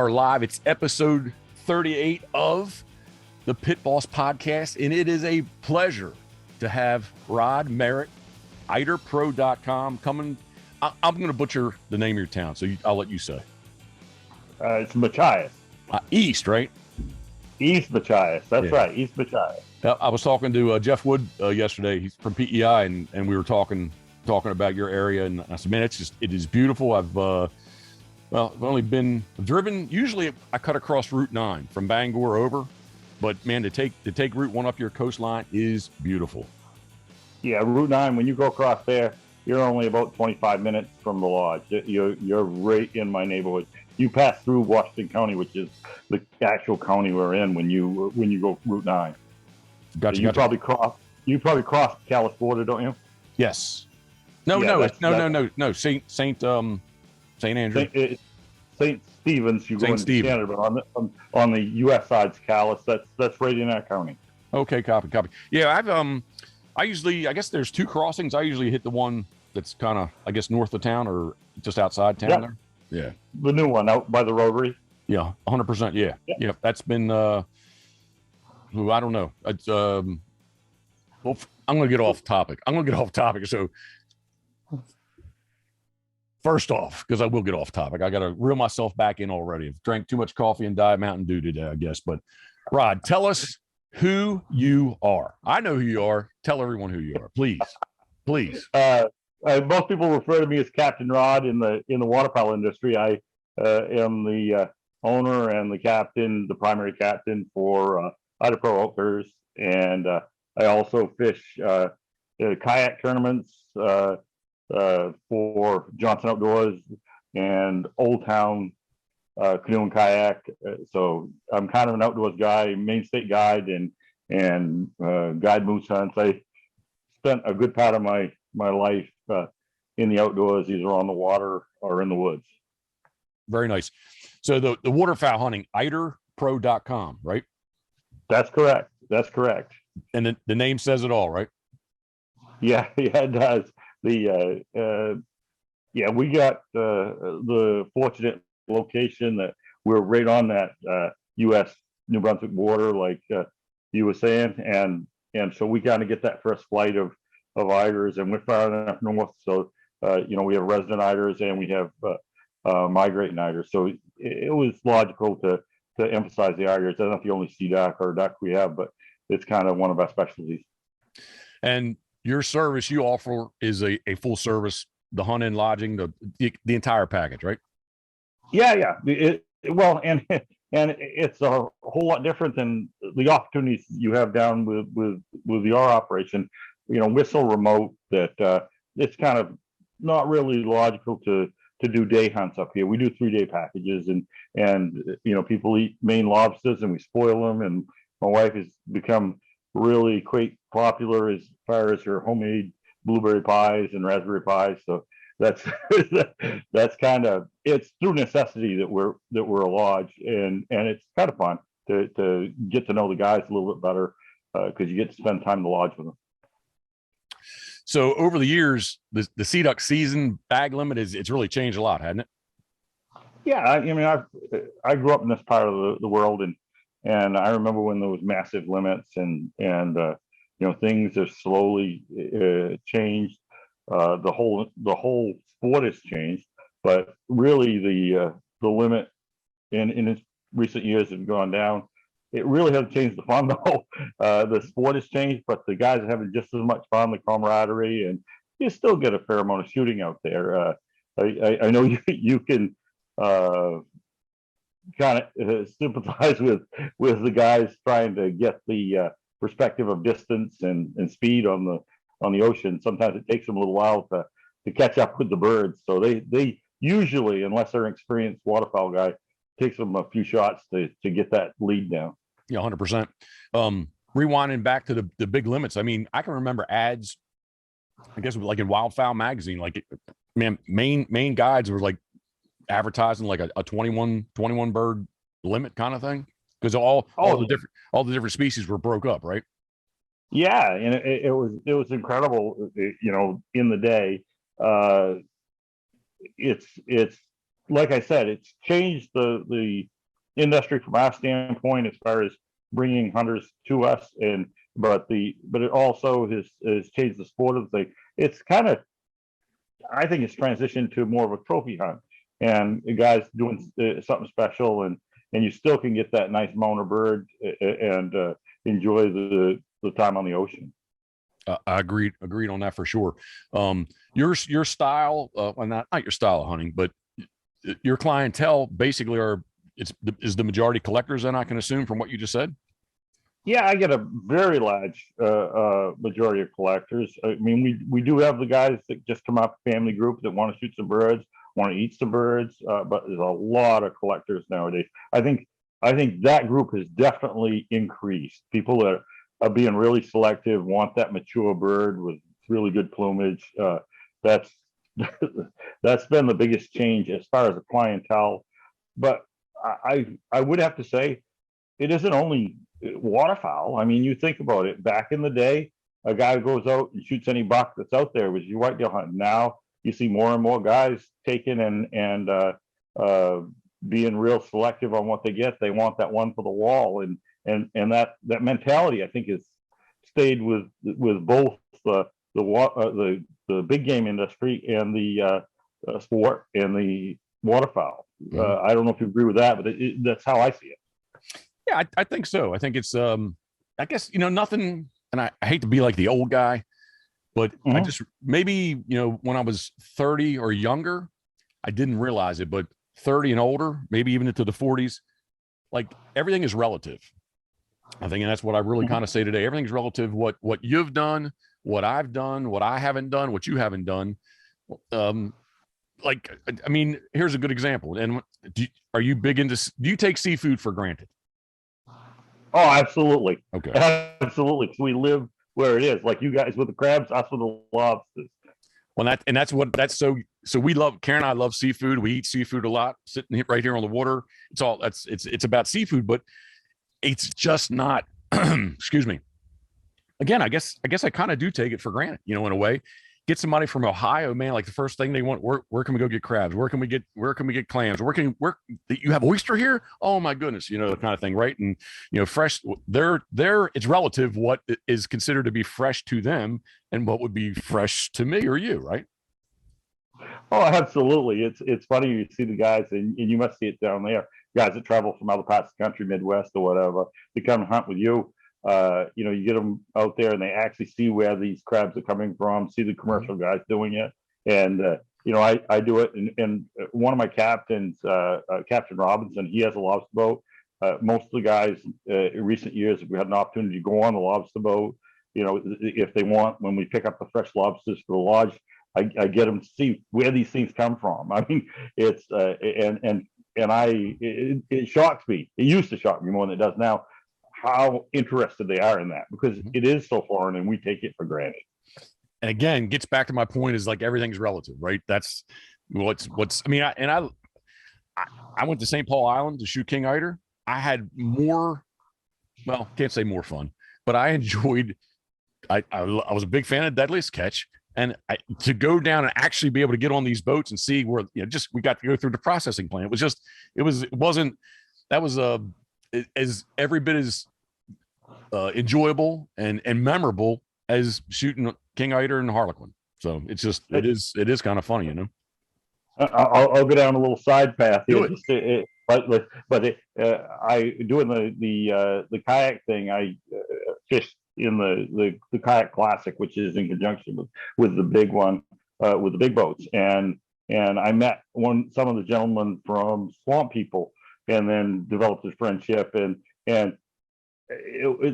are live. It's episode 38 of the Pitboss Podcast, and it is a pleasure to have Rod Merritt, IderPro.com, coming. I'm going to butcher the name of your town, so I'll let you say. It's Machias. East, right? East Machias. That's right, East Machias. I was talking to Jeff Wood yesterday. He's from PEI, and we were talking about your area, and I said, man, it is beautiful. I've only been driven. Usually I cut across Route 9 from Bangor over, but man, to take Route 1 up your coastline is beautiful. Yeah, Route 9, when you go across there, you're only about 25 minutes from the lodge. You're right in my neighborhood. You pass through Washington County, which is the actual county we're in when you go Route 9. Gotcha. So you probably cross the Calais border, don't you? Yes. No. St. Andrew. St. Stephen's, you go into Canada, but on the U.S. side's Calais. That's right in that county. Okay, copy. Yeah, I guess there's two crossings. I usually hit the one that's kind of, I guess, north of town or just outside town there. Yeah. The new one out by the Rotary. Yeah, 100%. Yeah. That's been, I don't know. It's, well, I'm going to get off topic. So, first off, because I will get off topic, I got to reel myself back in already. I've drank too much coffee and Diet Mountain Dew today, I guess. But Rod, tell us who you are. I know who you are. Tell everyone who you are, please. Most people refer to me as Captain Rod in the waterfowl industry. I am the owner and the primary captain for Waterfowler Outfitters, and I also fish kayak tournaments for Johnson Outdoors and Old Town Canoe and Kayak. So I'm kind of an outdoors guy, main state guide, and guide moose hunts. I spent a good part of my life in the outdoors, either on the water or in the woods. Very nice. So the waterfowl hunting, IderPro.com, right? That's correct. And the name says it all, right? Yeah, it does. We got the fortunate location that we're right on that U.S. New Brunswick border, like you were saying, and so we kind of get that first flight of eiders, and we're far enough north, so we have resident eiders and we have migrating eiders. So it was logical to emphasize the eiders. I don't know if you only see duck or duck we have, but it's kind of one of our specialties. And your service you offer is a full service, the hunt and lodging, the entire package, right? Yeah. And it's a whole lot different than the opportunities you have down with your operation. We're so remote that it's kind of not really logical to do day hunts up here. We do 3-day packages, and people eat Maine lobsters and we spoil them. And my wife has become really quite popular as far as her homemade blueberry pies and raspberry pies. So that's kind of, it's through necessity that we're a lodge, and it's kind of fun to get to know the guys a little bit better because you get to spend time in the lodge with them. So over the years, the sea duck season bag limit it's really changed a lot, hasn't it? Yeah, I grew up in this part of the world, and I remember when there was massive limits, and things have slowly changed. The whole sport has changed, but really the limit in recent years has gone down. It really hasn't changed the fun though. The sport has changed, but the guys are having just as much fun, the camaraderie, and you still get a fair amount of shooting out there. I know you can kind of sympathize with the guys trying to get the perspective of distance and speed on the ocean. Sometimes it takes them a little while to catch up with the birds. So they usually, unless they're an experienced waterfowl guy, takes them a few shots to get that lead down. Yeah, 100%. Rewinding back to the big limits. I mean, I can remember ads, I guess like in Wildfowl magazine, like, man, main guides were like advertising like a 21 bird limit kind of thing, because all the different species were broke up, right? Yeah, and it was incredible, in the day. It's like I said, it's changed the industry from our standpoint as far as bringing hunters to us, but it also has changed the sport of the thing. It's kind of, I think it's transitioned to more of a trophy hunt, and guys doing something special, and you still can get that nice mountain bird and enjoy the time on the ocean. I agreed on that for sure. Your style, well, not your style of hunting, but your clientele basically is the majority collectors, then I can assume from what you just said. Yeah, I get a very large majority of collectors. I mean, we do have the guys that just come up, family group, that want to shoot some birds, want to eat some birds, but there's a lot of collectors nowadays. I think that group has definitely increased. People that are being really selective, want that mature bird with really good plumage. That's that's been the biggest change as far as the clientele. But I would have to say it isn't only waterfowl. I mean, you think about it. Back in the day, a guy goes out and shoots any buck that's out there was your whitetail hunting. Now you see more and more guys taking and being real selective on what they get. They want that one for the wall, and that mentality, I think, has stayed with both the big game industry and the sport and the waterfowl. I don't know if you agree with that, but that's how I see it. Yeah, I think so. I think it's I guess, nothing, and I hate to be like the old guy, but I just, maybe, when I was 30 or younger, I didn't realize it, but 30 and older, maybe even into the 40s, like, everything is relative. I think, and that's what I really kind of say today. Everything's relative. What you've done, what I've done, what I haven't done, what you haven't done. Like, I mean, here's a good example. And are you big into, do you take seafood for granted? Oh, absolutely. Okay. Absolutely. So we live where it is, like you guys with the crabs, us with the lobsters. Well, so we love, Karen and I love seafood. We eat seafood a lot, sitting right here on the water. It's about seafood, but it's just not, excuse me. Again, I guess I kind of do take it for granted, in a way. Get somebody from Ohio, man, like the first thing they want, where can we go get crabs? Where can we get clams? Where you have oyster here? Oh my goodness, the kind of thing, right? And fresh, it's relative what is considered to be fresh to them and what would be fresh to me or you, right? Oh, absolutely. It's funny, you see the guys, and you must see it down there, guys that travel from other parts of the country, Midwest or whatever, they come hunt with you. You get them out there and they actually see where these crabs are coming from, see the commercial guys doing it. And, I do it. And one of my captains, Captain Robinson, he has a lobster boat. Most of the guys in recent years, if we had an opportunity to go on the lobster boat, if they want, when we pick up the fresh lobsters for the lodge, I get them to see where these things come from. I mean, it's, it shocks me. It used to shock me more than it does now, how interested they are in that, because it is so foreign and we take it for granted. And again, gets back to my point, is like, everything's relative, right? That's what's, I mean, I went to St. Paul Island to shoot king eider. I had more, well, can't say more fun, but I enjoyed, I was a big fan of Deadliest Catch. And to go down and actually be able to get on these boats and see where, we got to go through the processing plant. It wasn't, that was as every bit as enjoyable and memorable as shooting king eider and harlequin. So it's just, it is kind of funny, I'll go down a little side path here. I doing the kayak thing. I fished in the kayak classic, which is in conjunction with the big one, with the big boats, and I met some of the gentlemen from Swamp People, and then developed a friendship, and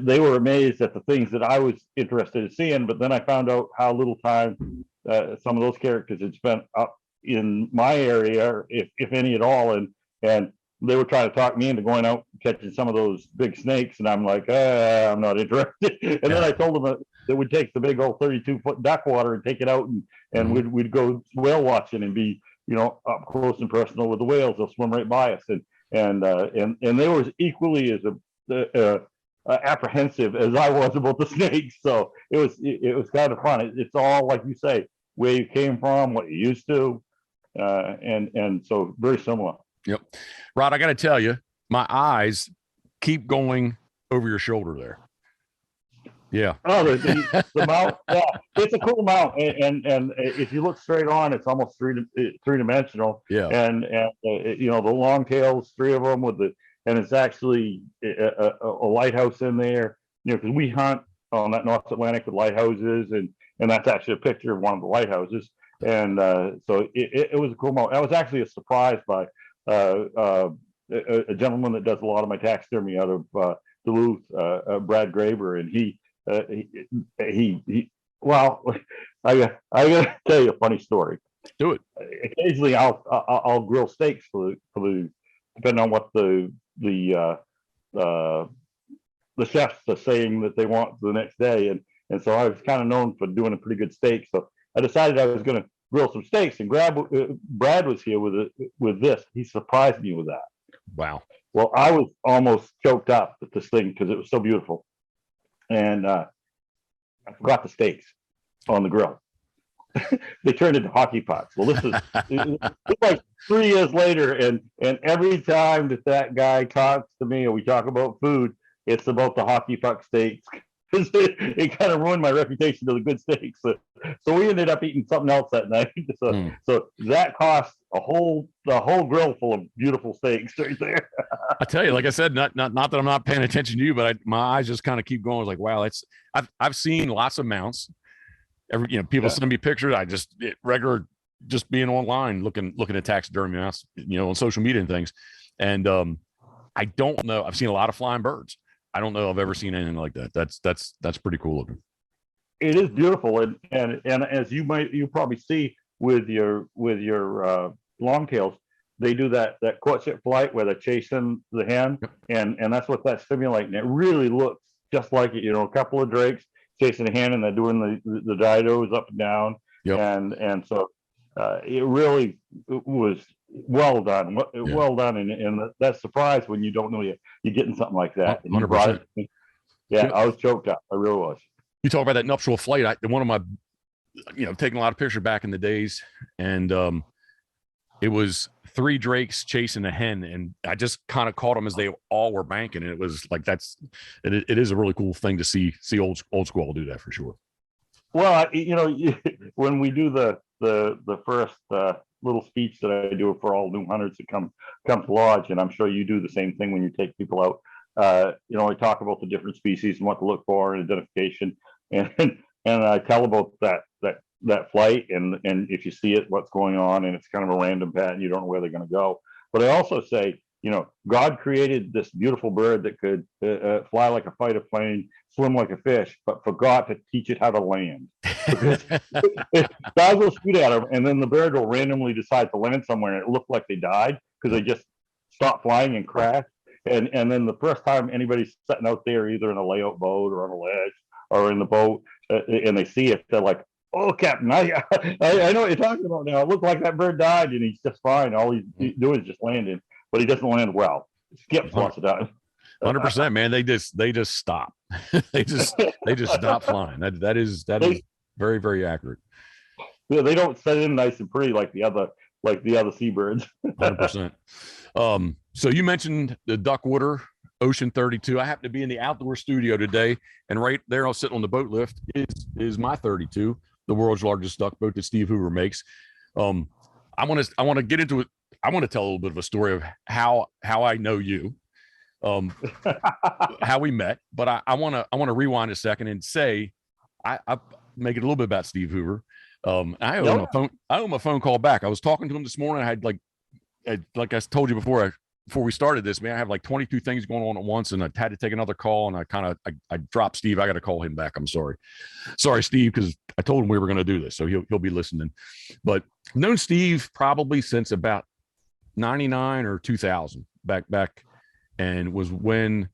they were amazed at the things that I was interested in seeing. But then I found out how little time some of those characters had spent up in my area, if any at all, and they were trying to talk me into going out catching some of those big snakes, and I'm like, I'm not interested. And then I told them that we'd take the big old 32-foot duck water and take it out, and we'd go whale watching and be up close and personal with the whales. They'll swim right by us, and they were equally as apprehensive as I was about the snakes. So it was kind of fun. It's all, like you say, where you came from, what you used to, and so very similar. Yep. Rod, I got to tell you, my eyes keep going over your shoulder there. Yeah. Oh, the mount. Yeah, it's a cool mount, and if you look straight on, it's almost three-dimensional. Yeah. And you know, the long tails, 3 of them and it's actually a lighthouse in there. You know, because we hunt on that North Atlantic with lighthouses, and that's actually a picture of one of the lighthouses. And so it was a cool mount. I was actually a surprise by a gentleman that does a lot of my taxidermy out of Duluth, Brad Graber, and he well, I gotta tell you a funny story. Do it. Occasionally I'll grill steaks for the depending on what the chefs are saying that they want the next day, and so I was kind of known for doing a pretty good steak, so I decided I was going to grill some steaks, and Brad was here with this. He surprised me with that. Wow. Well, I was almost choked up with this thing because it was so beautiful. And I forgot the steaks on the grill. They turned into hockey pucks. Well, this is it's like 3 years later, and every time that guy talks to me or we talk about food, it's about the hockey puck steaks. It kind of ruined my reputation to the good steaks. So we ended up eating something else that night. So that cost the whole grill full of beautiful steaks right there. I tell you, like I said, not that I'm not paying attention to you, but my eyes just kind of keep going. I was like, wow, I've seen lots of mounts. People send me pictures. Regular just being online looking at taxidermy mounts, on social media and things. And I don't know. I've seen a lot of flying birds. I don't know if I've ever seen anything like that. That's pretty cool looking. It is beautiful, and as you probably see with your longtails, they do that courtship flight where they're chasing the hen, and that's what that's simulating. It really looks just like it. A couple of drakes chasing a hen, and they're doing the didos up and down, and so it really was well done, and that surprise when you don't know you're getting something like that. 100%. Yeah, I was choked up. I really was. You talk about that nuptial flight. One of my, taking a lot of pictures back in the days, and it was 3 drakes chasing a hen, and I just kind of caught them as they all were banking, and it was like it is a really cool thing to see old squall do that for sure. Well, when we do the first little speech that I do for all new hunters that come to lodge, and I'm sure you do the same thing when you take people out. I talk about the different species and what to look for and identification, and I tell about that flight, and if you see it, what's going on, and it's kind of a random pattern, you don't know where they're going to go. But I also say, God created this beautiful bird that could fly like a fighter plane, swim like a fish, but forgot to teach it how to land. Because guys will shoot at them, and then the bird will randomly decide to land somewhere, and it looked like they died because they just stopped flying and crashed. And then the first time anybody's sitting out there, either in a layout boat or on a ledge or in the boat, and they see it, they're like, "Oh, Captain, I know what you're talking about now. It looked like that bird died, and he's just fine. All he's doing is just landing, but he doesn't land well. Skips lots of times." 100%, man. They just stop. they just stop flying. That is very, very accurate. Yeah, they don't set in nice and pretty like the other seabirds. 100%. So you mentioned the Duckwater Ocean 32. I happen to be in the outdoor studio today, and right there, I'll sit on the boat lift is my 32, the world's largest duck boat that Steve Hoover makes. I want to get into it. I want to tell a little bit of a story of how I know you, how we met. But I want to rewind a second and say I make it a little bit about Steve Hoover. I owe him a phone call back. I was talking to him this morning. I had like I told you before we started this, man, I have like 22 things going on at once, and I had to take another call, and I dropped Steve. I got to call him back. I'm sorry, Steve, because I told him we were going to do this, so he'll be listening. But I've known Steve probably since about 99 or 2000 back, and was when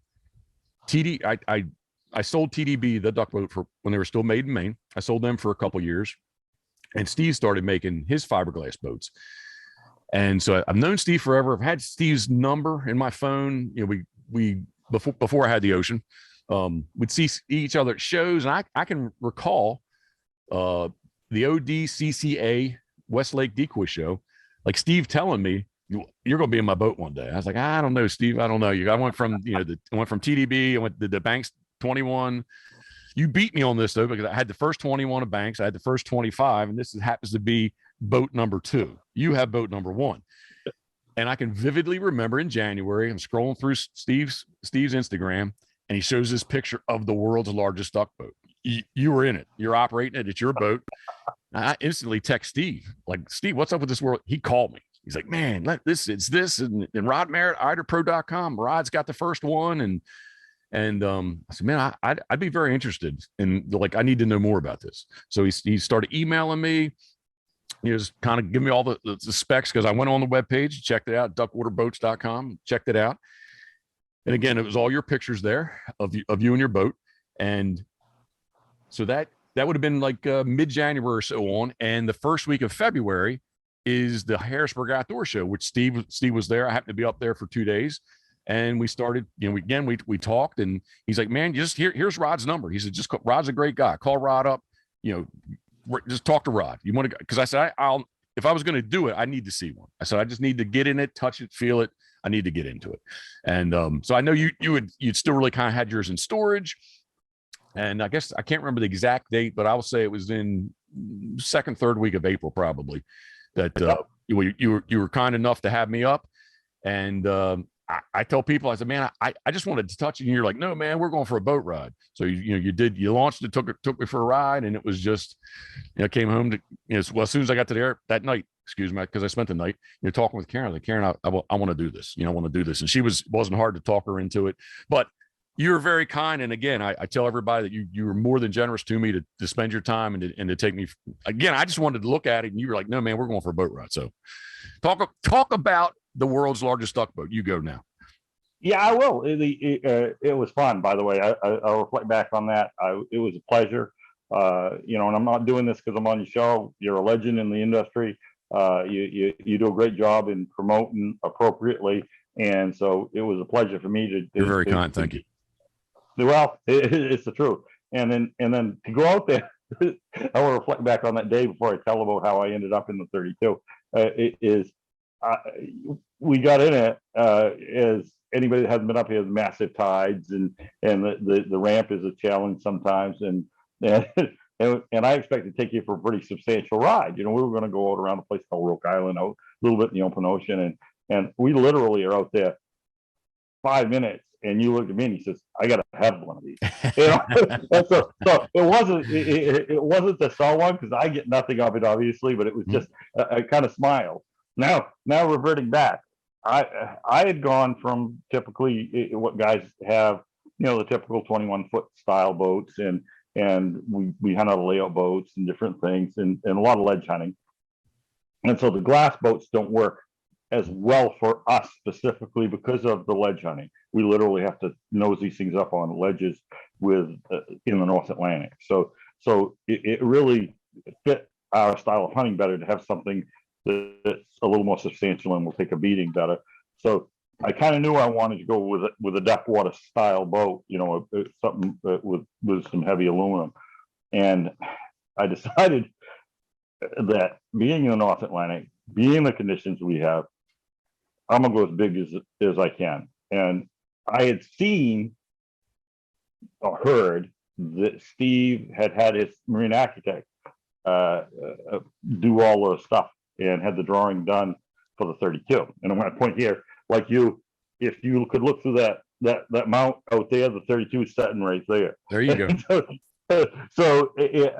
I sold TDB, the duck boat, for when they were still made in Maine. I sold them for a couple years, and Steve started making his fiberglass boats. And so I've known Steve forever. I've had Steve's number in my phone. We before I had the Ocean, we'd see each other at shows, and I can recall the ODCCA Westlake Decoy Show. like Steve telling me, you're going to be in my boat one day. I was like, I don't know, Steve. I don't know you. I went from, I went from TDB. I went to the Banks 21. You beat me on this though, because I had the first 21 of Banks. I had the first 25, and this happens to be boat number 2. You have boat number 1. And I can vividly remember in January, I'm scrolling through Steve's Instagram, and he shows this picture of the world's largest duck boat. You were in it. You're operating it. It's your boat. I instantly text Steve, like, Steve, what's up with this world? He called me. He's like, man, it's this. And Rod Merritt, eiderpro.com. Rod's got the first one. And I said, man, I'd be very interested in, like, I need to know more about this. So he started emailing me. He was kind of giving me all the specs, because I went on the webpage, checked it out, duckwaterboats.com, checked it out. And again, it was all your pictures there of you and your boat. And so that would have been like mid-January or so on. And the first week of February is the Harrisburg Outdoor Show, which Steve was there. I happened to be up there for 2 days. And we started, we talked, and he's like, man, here's Rod's number. He said, Rod's a great guy. Call Rod up, just talk to Rod. You want to, because I said, if I was going to do it, I need to see one. I said, I just need to get in it, touch it, feel it. I need to get into it. And so I know you'd still really kind of had yours in storage. And I guess I can't remember the exact date, but I will say it was in second, third week of April, probably, that you were kind enough to have me up. And I tell people, I said, man, I just wanted to touch it. And you're like, no, man, we're going for a boat ride. So you launched it, took me for a ride, and it was just, came home to, well, as soon as I got to there that night, excuse me, because I spent the night, talking with Karen, like, Karen, I want to do this, I want to do this. And she wasn't hard to talk her into it, but you're very kind. And again, I tell everybody that you were more than generous to me to spend your time and to take me. Again, I just wanted to look at it, and you were like, no, man, we're going for a boat ride. So talk about the world's largest duck boat. You go now. Yeah, I will. It was fun, by the way. I'll reflect back on that. It was a pleasure. And I'm not doing this because I'm on your show. You're a legend in the industry. You do a great job in promoting appropriately. And so it was a pleasure for me to. You're very kind. Thank you. Well, it's the truth. And then to go out there, I will reflect back on that day before I tell about how I ended up in the 32. We got in it as anybody that hasn't been up here has massive tides, and the ramp is a challenge sometimes, and I expect to take you for a pretty substantial ride. We were going to go out around a place called Rook Island, out a little bit in the open ocean, and we literally are out there 5 minutes, and you looked at me and he says, I got to have one of these. So it wasn't to sell one, because I get nothing of it, obviously, but it was just a kind of smile. Now reverting back, I had gone from typically what guys have, the typical 21-foot style boats, and we hunt out of layout boats and different things, and a lot of ledge hunting. And so the glass boats don't work as well for us specifically because of the ledge hunting. We literally have to nose these things up on ledges in the North Atlantic. So it really fit our style of hunting better to have something that's a little more substantial and will take a beating better. So I kind of knew I wanted to go with a Duckwater style boat, something with some heavy aluminum. And I decided that being in the North Atlantic, being the conditions we have, I'm gonna go as big as I can. And I had seen or heard that Steve had his marine architect do all the stuff and had the drawing done for the 32. And I'm going to point here, like if you could look through that mount out there, the 32 is sitting right there. There you go. So it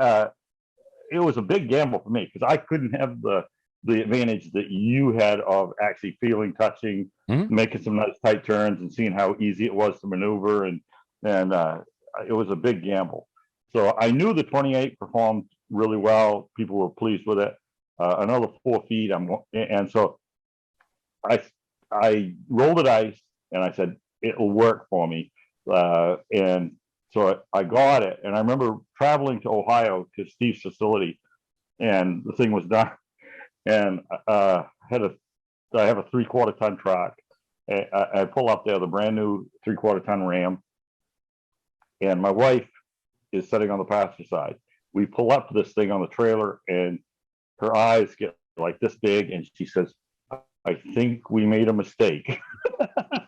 was a big gamble for me, because I couldn't have the advantage that you had of actually feeling, touching, making some nice tight turns, and seeing how easy it was to maneuver, and it was a big gamble. So I knew the 28 performed really well. People were pleased with it. Another 4 feet, and so I rolled the dice, and I said it'll work for me, and so I got it. And I remember traveling to Ohio to Steve's facility, and the thing was done. And I have a 3/4 ton truck. I pull up there, the brand new 3/4 ton Ram, and my wife is sitting on the passenger side. We pull up to this thing on the trailer, and her eyes get like this big, and she says, I think we made a mistake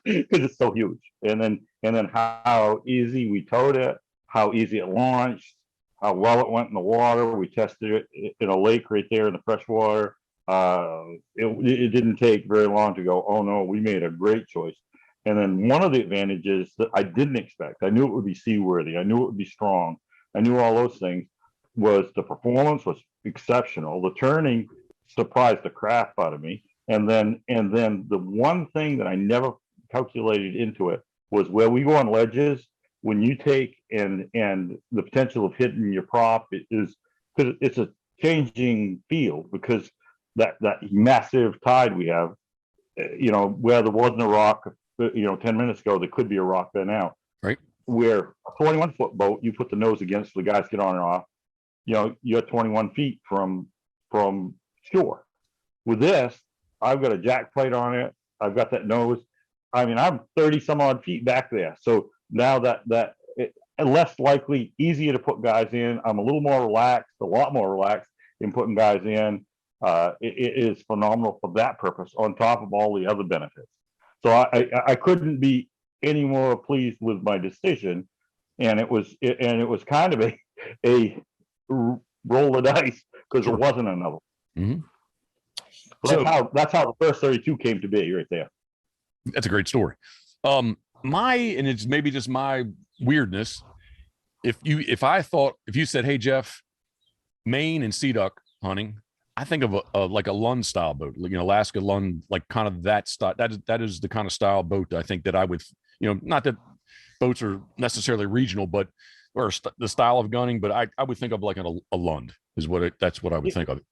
because it's so huge. And then how easy we towed it, how easy it launched, how well it went in the water. We tested it in a lake right there in the freshwater. It didn't take very long to go, oh no, we made a great choice. And then one of the advantages that I didn't expect, I knew it would be seaworthy, I knew it would be strong, I knew all those things, was the performance was exceptional. The turning surprised the crap out of me. And then the one thing that I never calculated into it was where we go on ledges, when you take and the potential of hitting your prop is, because it's a changing field, because that massive tide we have, where there wasn't a rock, 10 minutes ago, there could be a rock there now. Right. Where a 21-foot boat, you put the nose against, the guys get on and off, you're 21 feet from shore. With this, I've got a jack plate on it. I've got that nose. I mean, I'm 30 some odd feet back there. So now that less likely, easier to put guys in. I'm a little more relaxed, a lot more relaxed in putting guys in. It is phenomenal for that purpose, on top of all the other benefits. So I couldn't be any more pleased with my decision, and it was kind of a roll of dice, because there wasn't another. Mm-hmm. So that's how the first 32 came to be, right there. That's a great story. And it's maybe just my weirdness. If you said, hey Jeff, Maine and sea duck hunting, I think of like a Lund style boat, Alaska Lund, like kind of that style. That is the kind of style boat I think that I would, not that boats are necessarily regional, but the style of gunning, but I would think of like a Lund is that's what I would think of it.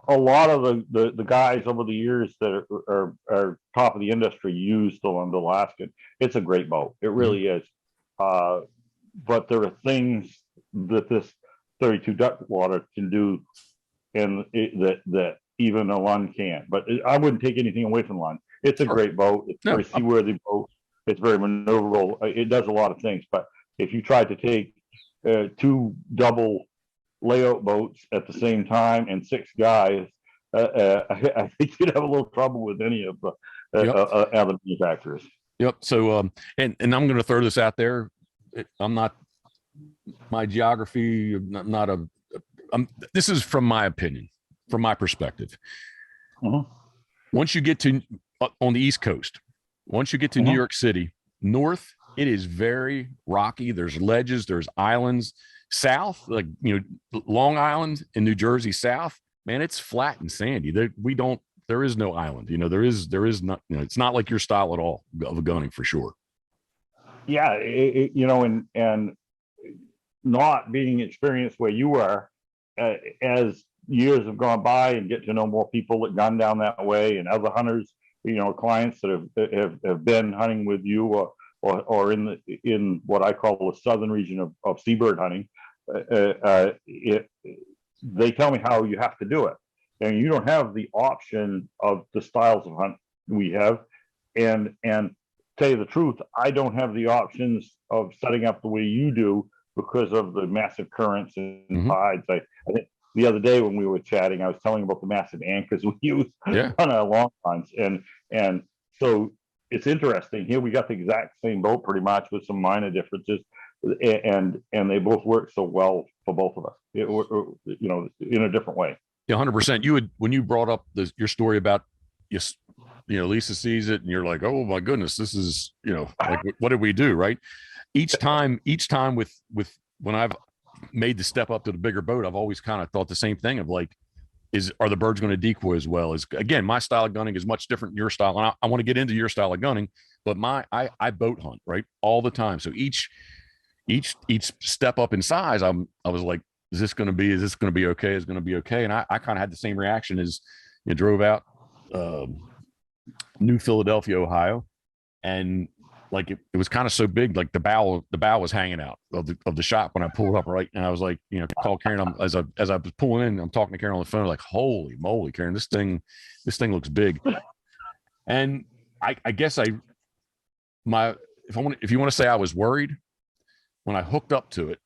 A lot of the guys over the years that are top of the industry use the Lund Alaskan. It's a great boat. It really is. But there are things that this 32 duck water can do, and that even a Lund can't. But I wouldn't take anything away from Lund. It's a great boat. It's a very seaworthy boat. It's very maneuverable. It does a lot of things. But if you tried to take two double layout boats at the same time and 6 guys, I think you'd have a little trouble with any of the other manufacturers. Yep. So, and I'm going to throw this out there. I'm not, my geography, this is from my opinion, from my perspective. Once you get to on the East Coast, once you get to New York City, north, it is very rocky. There's ledges, there's islands. South, like Long Island in New Jersey, south, man, it's flat and sandy. There is no island. There is not. It's not like your style at all of gunning, for sure. Yeah, and not being experienced where you are, as years have gone by and get to know more people that gun down that way, and other hunters, clients that have been hunting with you, or in what I call the southern region of seabird hunting. They tell me how you have to do it, and you don't have the option of the styles of hunt we have. And tell you the truth, I don't have the options of setting up the way you do because of the massive currents and tides. I think the other day when we were chatting, I was telling about the massive anchors we use on our long lines, and so it's interesting. Here we got the exact same boat pretty much with some minor differences, and they both work so well for both of us, in a different way. Yeah, 100%. When you brought up your story about Lisa sees it and you're like, oh my goodness, this is, like, what did we do? Right. Each time with when I've made the step up to the bigger boat, I've always kind of thought the same thing of like, are the birds going to decoy as well? Again, my style of gunning is much different than your style. And I want to get into your style of gunning, but I boat hunt, right, all the time. So each step up in size, I was like, is this going to be okay? Is it going to be okay? And I kind of had the same reaction as you drove out New Philadelphia, Ohio. And like, it was kind of so big, like the bow was hanging out of the shop when I pulled up, right. And I was like, call Karen, as I was pulling in, I'm talking to Karen on the phone, like, holy moly, Karen, this thing looks big. And I guess if you want to say I was worried, when I hooked up to it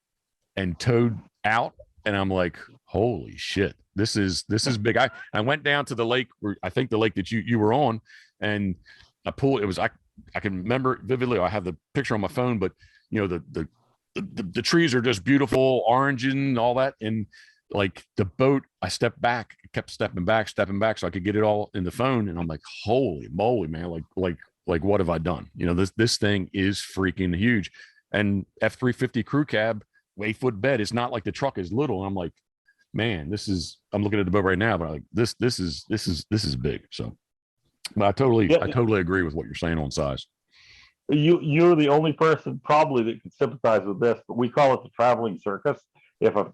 and towed out, and I'm like, holy shit, this is big. I went down to the lake where I think the lake that you were on, and I pulled. It was I can remember it vividly. I have the picture on my phone, but the trees are just beautiful, orange and all that, and like the boat, I stepped back, kept stepping back, so I could get it all in the phone, and I'm like, holy moly, man! Like what have I done? This thing is freaking huge, and F350 crew cab, 8-foot bed. It's not like the truck is little. And I'm like, man, I'm looking at the boat right now, but I'm like, this is big. So, but I totally agree with what you're saying on size. You're the only person probably that can sympathize with this, but we call it the traveling circus.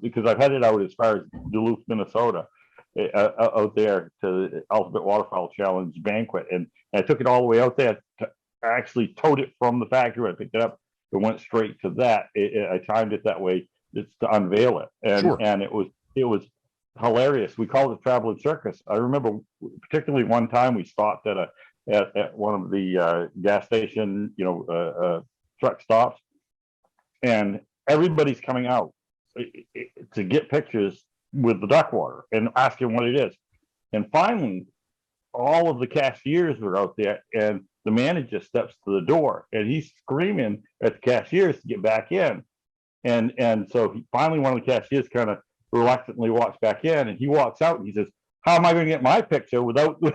Because I've headed out as far as Duluth, Minnesota, out there to the Ultimate Waterfowl Challenge banquet, and I took it all the way out there. I actually towed it from the factory. I picked it up and went straight to that. I timed it that way just to unveil it, and Sure. And it was hilarious. We called it traveling circus. I remember particularly one time we stopped at one of the gas station, truck stops, and everybody's coming out to get pictures with the duck water and asking what it is. And finally, all of the cashiers were out there, and the manager steps to the door, and he's screaming at the cashiers to get back in. And so finally, one of the cashiers kind of reluctantly walks back in, and he walks out and he says, how am I going to get my picture without? So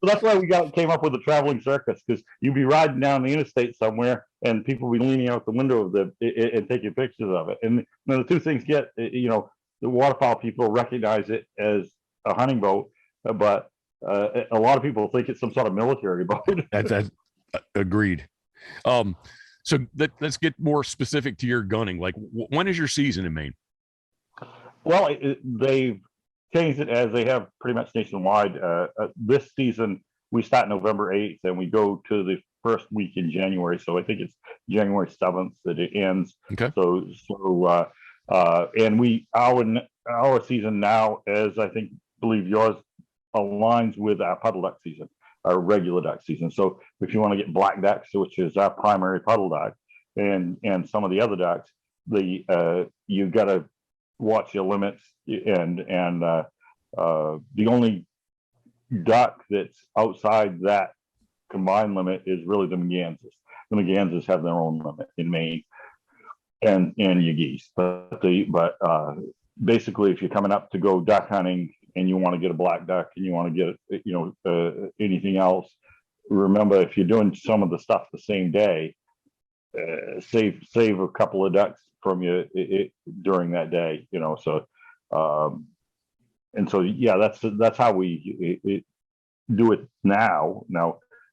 that's why we came up with the traveling circus, because you'd be riding down the interstate somewhere, and people would be leaning out the window of and taking pictures of it. And the two things the waterfowl people recognize it as a hunting boat, but a lot of people think it's some sort of military boat. That's agreed. So let's get more specific to your gunning. Like, when is your season in Maine? Well, they've changed it as they have pretty much nationwide. This season, we start November 8th and we go to the first week in January. So I think it's January 7th that it ends. Okay. And our season now, as believe yours, aligns with our puddle duck season, our regular duck season. So if you want to get black ducks, which is our primary puddle duck, and some of the other ducks, you got to watch your limits, and the only duck that's outside that combined limit is really the mergansers. The mergansers have their own limit in Maine, and your geese. But basically, if you're coming up to go duck hunting and you want to get a black duck and you want to get anything else, remember, if you're doing some of the stuff the same day, save a couple of ducks from you during that day, that's how we do it now.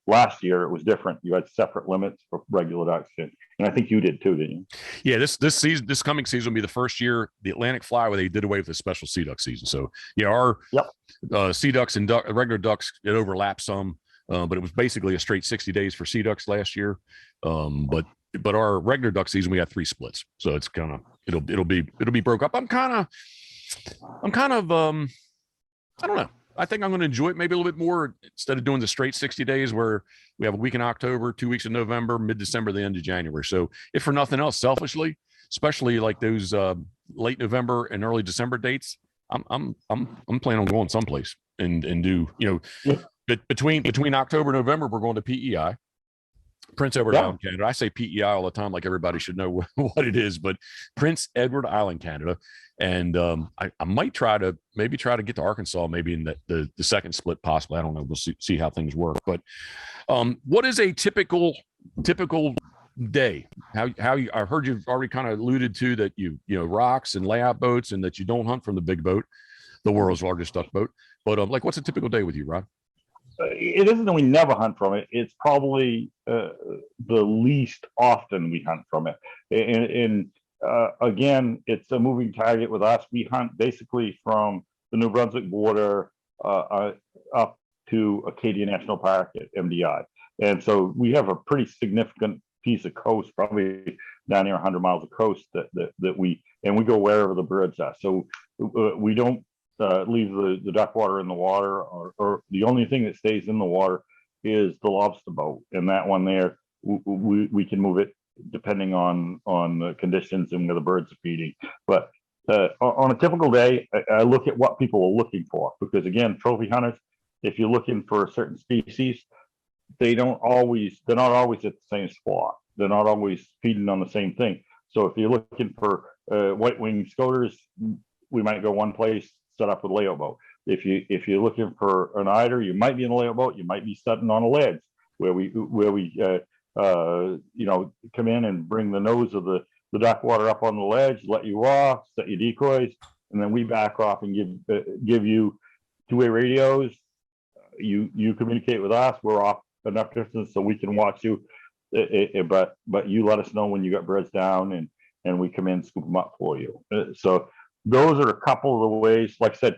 Last year it was different. You had separate limits for regular ducks, and I think you did too, didn't you? Yeah, this coming season will be the first year the Atlantic Flyway they did away with the special sea duck season. So yeah, our sea ducks and regular ducks, it overlaps some, but it was basically a straight 60 days for sea ducks last year. But our regular duck season, we got 3 splits, so it's kind of it'll be broke up. I'm kind of I don't know. I think I'm going to enjoy it maybe a little bit more instead of doing the straight 60 days where we have a week in October, 2 weeks in November, mid-December, the end of January. So if for nothing else, selfishly, especially like those late November and early December dates, I'm planning on going someplace and do, between October and November, we're going to PEI. Prince Edward Island, Canada. I say PEI all the time, like everybody should know what it is, but Prince Edward Island, Canada. And I might try to get to Arkansas, maybe in the second split, possibly. I don't know. We'll see how things work. But what is a typical day? How you, I heard you've already kind of alluded to that you rocks and layout boats, and that you don't hunt from the big boat, the world's largest duck boat. But what's a typical day with you, Rod? It isn't that we never hunt from it. It's probably the least often we hunt from it. And again, it's a moving target with us. We hunt basically from the New Brunswick border up to Acadia National Park at MDI. And so we have a pretty significant piece of coast, probably down near 100 miles of coast that we go wherever the birds are. So we don't leave the duck water in the water, or the only thing that stays in the water is the lobster boat, and that one there we can move it depending on the conditions and where the birds are feeding. But On a typical day, I look at what people are looking for, because again, trophy hunters, if you're looking for a certain species, they're not always at the same spot. They're not always feeding on the same thing. So if you're looking for white-winged scoters, we might go one place, set up with a layout boat. If you're looking for an eider, you might be in a layout boat. You might be sitting on a ledge where we come in and bring the nose of the duck water up on the ledge, let you off, set your decoys, and then we back off and give you two-way radios. You communicate with us. We're off enough distance so we can watch you, but you let us know when you got birds down, and we come in, scoop them up for you. So those are a couple of the ways. Like I said,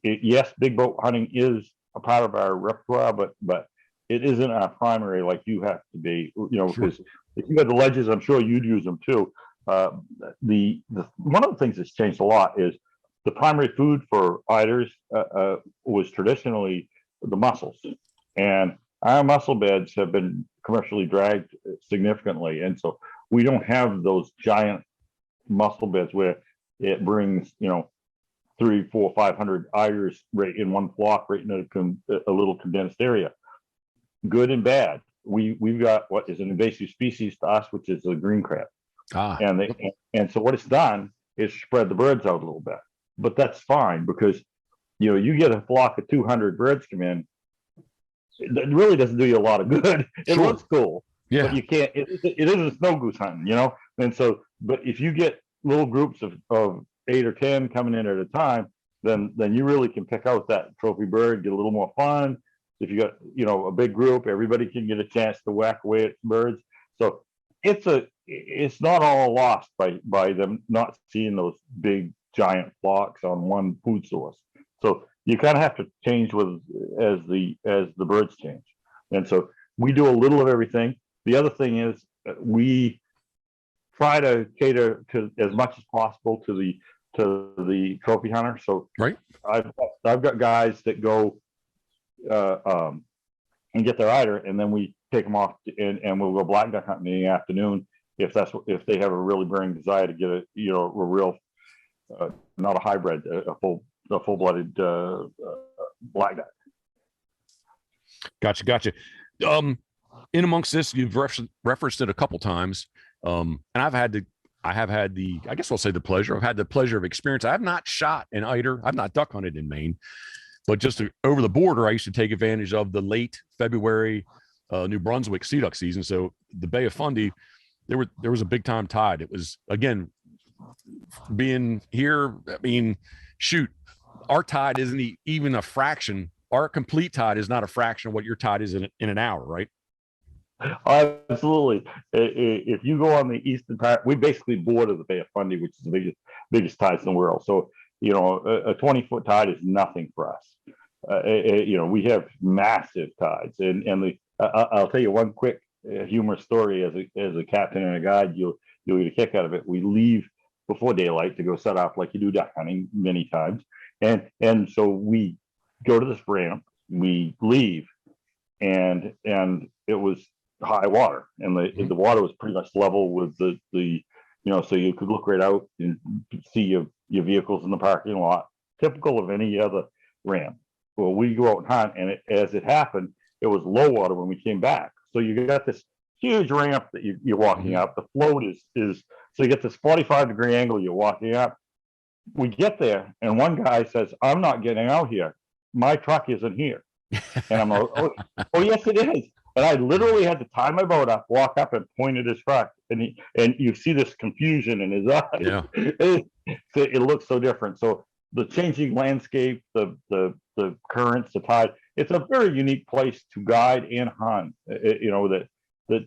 yes, big boat hunting is a part of our repertoire, but it isn't our primary like you have to be. Because if you got the ledges, I'm sure you'd use them too. The one of the things that's changed a lot is the primary food for eiders was traditionally the mussels, and our mussel beds have been commercially dragged significantly, and so we don't have those giant mussel beds where it brings 300, 400, 500 eiders right in one flock, right in a little condensed area. Good and bad. We've got what is an invasive species to us, which is the green crab. And so what it's done is spread the birds out a little bit, but that's fine, because you get a flock of 200 birds come in, it really doesn't do you a lot of good. It looks cool, but you can't. It isn't snow goose hunting, And so, but if you get little groups of 8 or 10 coming in at a time, then you really can pick out that trophy bird, get a little more fun. If you got a big group, everybody can get a chance to whack away at birds. So it's not all lost by them not seeing those big giant flocks on one food source. So you kind of have to change as the birds change. And so we do a little of everything. The other thing is we try to cater to as much as possible to the trophy hunter. So right, I've got guys that go and get their eider, and then we take them off and we'll go black duck hunting in the afternoon if they have a really burning desire to get a real not a hybrid, a full-blooded black duck. Gotcha. In amongst this, you've referenced it a couple times, and I have had the I guess I'll say the pleasure. I've had the pleasure of experience. I have not shot an eider. I've not duck hunted in Maine, but just over the border, I used to take advantage of the late February New Brunswick sea duck season. So the Bay of Fundy, there was a big time tide. It was, again, being here. I mean, shoot, our tide isn't even a fraction. Our complete tide is not a fraction of what your tide is in an hour, right? Absolutely. If you go on the eastern tide, we basically border the Bay of Fundy, which is the biggest tides in the world. So a 20-foot tide is nothing for us. We have massive tides, and I'll tell you one quick humorous story as a captain and a guide. You'll get a kick out of it. We leave before daylight to go set off like you do duck hunting many times, and so we go to this ramp. We leave, and it was high water, and the water was pretty much level with the so you could look right out and see your vehicles in the parking lot, typical of any other ramp. Well, we go out and hunt, and as it happened, it was low water when we came back. So you got this huge ramp that you're walking up. The float is so you get this 45-degree angle you're walking up. We get there, and one guy says, "I'm not getting out here. My truck isn't here." And I'm like, oh yes, it is. And I literally had to tie my boat up, walk up, and point at his truck. And you see this confusion in his eyes. Yeah. It looks so different. So the changing landscape, the currents, the tide. It's a very unique place to guide and hunt. That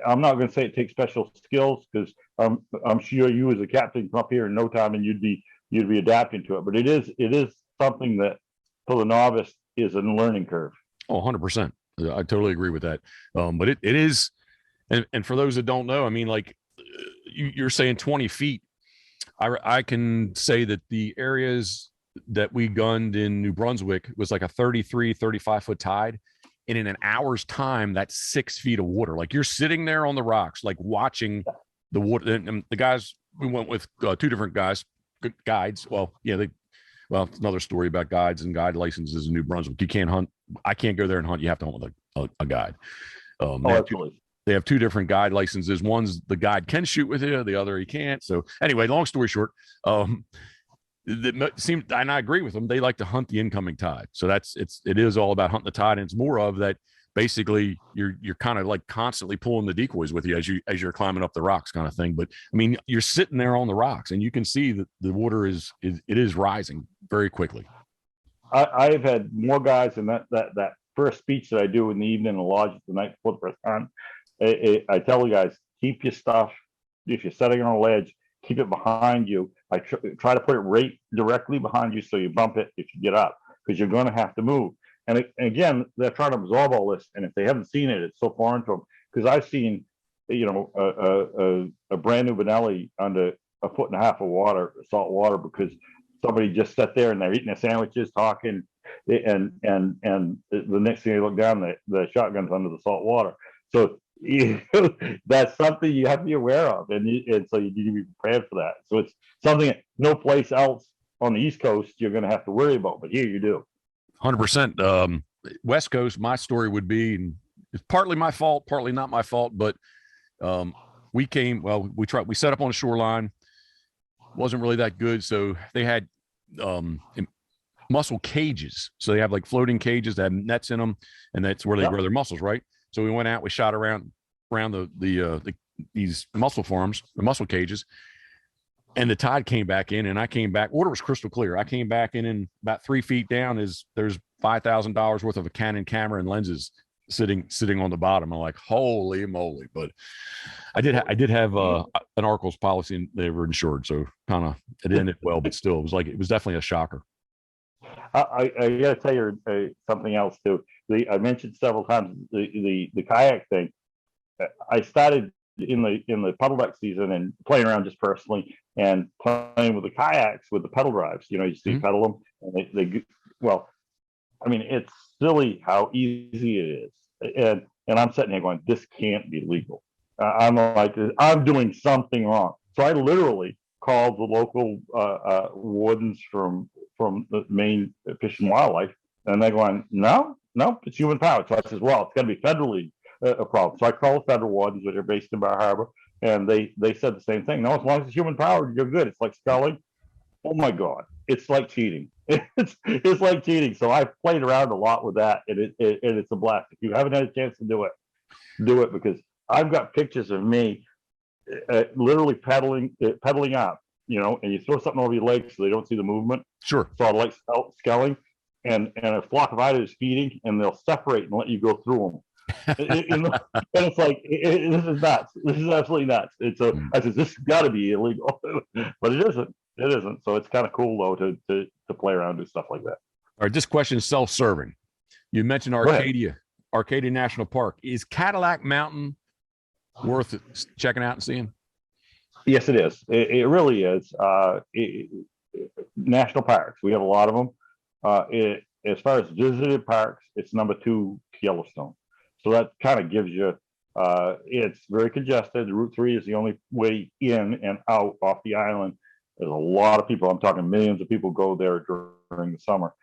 I'm not going to say it takes special skills, because I'm sure you as a captain come up here in no time and you'd be adapting to it. But it is something that for the novice is a learning curve. Oh, 100%. I totally agree with that. But it is, and for those that don't know, I mean, like you're saying 20 feet. I can say that the areas that we gunned in New Brunswick was like a 33, 35 foot tide. And in an hour's time, that's 6 feet of water. Like you're sitting there on the rocks, like watching the water. And the guys, we went with two different guys, guides. Well, yeah, it's another story about guides and guide licenses in New Brunswick. You can't hunt. I can't go there and hunt. You have to hunt with a guide. Absolutely. They have two different guide licenses. One's the guide can shoot with you, the other he can't. So anyway, long story short, and I agree with them. They like to hunt the incoming tide. So it is all about hunting the tide, and it's more of that. Basically, you're kind of like constantly pulling the decoys with you as you're climbing up the rocks, kind of thing. But I mean, you're sitting there on the rocks, and you can see that the water is rising very quickly. I've had more guys in that first speech that I do in the evening in the lodge the night before the first hunt. I tell the guys, keep your stuff. If you're setting on a ledge, keep it behind you. I try to put it right directly behind you so you bump it if you get up, because you're going to have to move. And again, they're trying to absorb all this. And if they haven't seen it, it's so foreign to them. Because I've seen, a brand new Benelli under 1.5 foot of water, salt water, because somebody just sat there and they're eating their sandwiches, talking, and the next thing you look down, the shotgun's under the salt water. So that's something you have to be aware of, and so you need to be prepared for that. So it's something that no place else on the East Coast you're going to have to worry about, but here you do. 100%. West Coast, my story would be, and it's partly my fault, partly not my fault, but we set up on a shoreline, wasn't really that good. So they had mussel cages. So they have like floating cages that have nets in them, and that's where they grow their mussels, right? So we went out, we shot around these mussel farms, the mussel cages, and the tide came back in, and I came back. Water was crystal clear. I came back in, and about 3 feet down there's $5,000 worth of a Canon camera and lenses sitting on the bottom. I'm like, holy moly! But I did have an Arcos policy, and they were insured, so kind of it ended well. But still, it was definitely a shocker. I got to tell you something else too. I mentioned several times the kayak thing. I started in the pedal deck season and playing around just personally and playing with the kayaks with the pedal drives. You see pedal them, and they I mean, it's silly how easy it is. And I'm sitting here going, this can't be legal. I'm like, I'm doing something wrong. So I literally called the local wardens from the Maine Fish and Wildlife, and they're going, no, it's human powered. So I says, well, it's got to be federally a problem. So I called the federal wardens, which are based in Bar Harbor, and they said the same thing. No, as long as it's human powered, you're good. It's like sculling. Oh my God, it's like cheating. It's like cheating. So I've played around a lot with that, and it's a blast. If you haven't had a chance to do it, because I've got pictures of me literally pedaling up, and you throw something over your legs so they don't see the movement. Sure. So I like sculling, and a flock of eiters feeding, and they'll separate and let you go through them. And it's like, this is nuts. This is absolutely nuts. I said, this has got to be illegal, but it isn't. It isn't. So it's kind of cool though to play around and do stuff like that. All right, this question is self-serving. You mentioned Arcadia National Park. Is Cadillac Mountain worth checking out and seeing? Yes, it is. It really is. National parks, we have a lot of them. As far as visited parks, it's number 2 to Yellowstone. So that kind of gives you, it's very congested. Route 3 is the only way in and out off the island. There's a lot of people. I'm talking millions of people go there during the summer.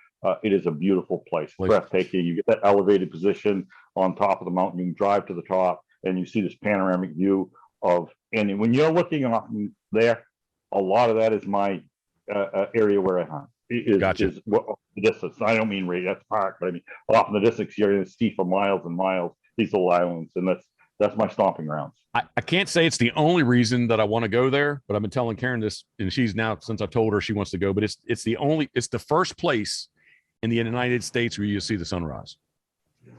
It is a beautiful place, breathtaking. You get that elevated position on top of the mountain. You can drive to the top, and you see this panoramic view and when you're looking off there, a lot of that is my area where I hunt. Gotcha. Is the distance. I don't mean right at the park, but I mean off in the distance, you're going to see for miles and miles these little islands, and that's my stomping grounds. I can't say it's the only reason that I want to go there, but I've been telling Karen this, and she's now, since I've told her she wants to go, but it's the first place in the United States where you see the sunrise.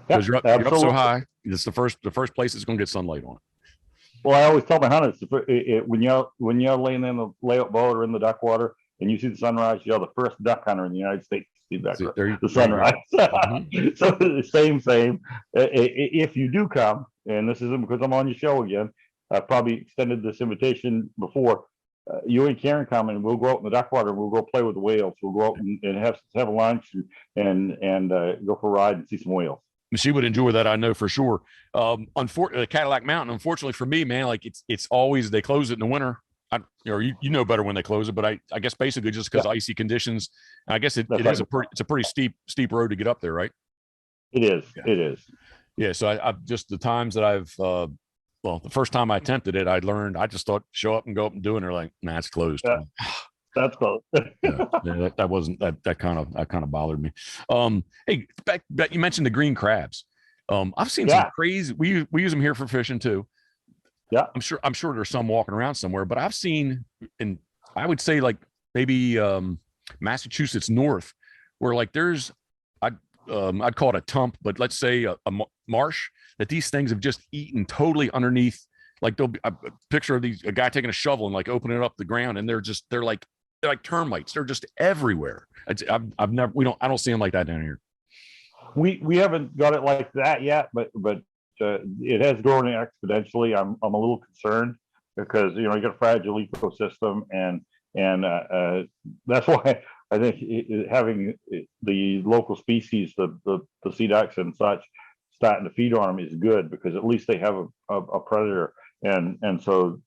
Because you're up so high. It's the first place that's going to get sunlight on it. Well, I always tell my hunters, when you're laying in the layout boat or in the duck water and you see the sunrise, you're the first duck hunter in the United States to see the sunrise. So same. If you do come, and this isn't because I'm on your show again, I've probably extended this invitation before. You and Karen come, and we'll go out in the duck water, and we'll go play with the whales. We'll go out and have a lunch and go for a ride and see some whales. She would enjoy that, I know for sure. Unfortunately, Cadillac Mountain, unfortunately for me, man, like it's always, they close it in the winter. you know better when they close it, but I guess basically just because icy conditions. I guess it is it's a pretty steep road to get up there, right? It is. Yeah. It is. Yeah. So I've just the times that I've the first time I attempted it, I learned. I just thought show up and go up and do it. And they're like, nah, it's closed. Yeah. That's close. That wasn't that kind of bothered me. Hey, back you mentioned the green crabs. I've seen some crazy. We use them here for fishing too. Yeah, I'm sure there's some walking around somewhere, but I've seen, and I would say like maybe Massachusetts north, where like there's I'd call it a tump, but let's say a marsh that these things have just eaten totally underneath. Like there'll be a picture of a guy taking a shovel and like opening up the ground, and they're like termites. They're just everywhere. I don't see them like that down here. We haven't got it like that yet, but it has grown exponentially. I'm a little concerned because you got a fragile ecosystem, and that's why I think having the local species, the sea ducks and such, starting to feed on them is good, because at least they have a predator, and so.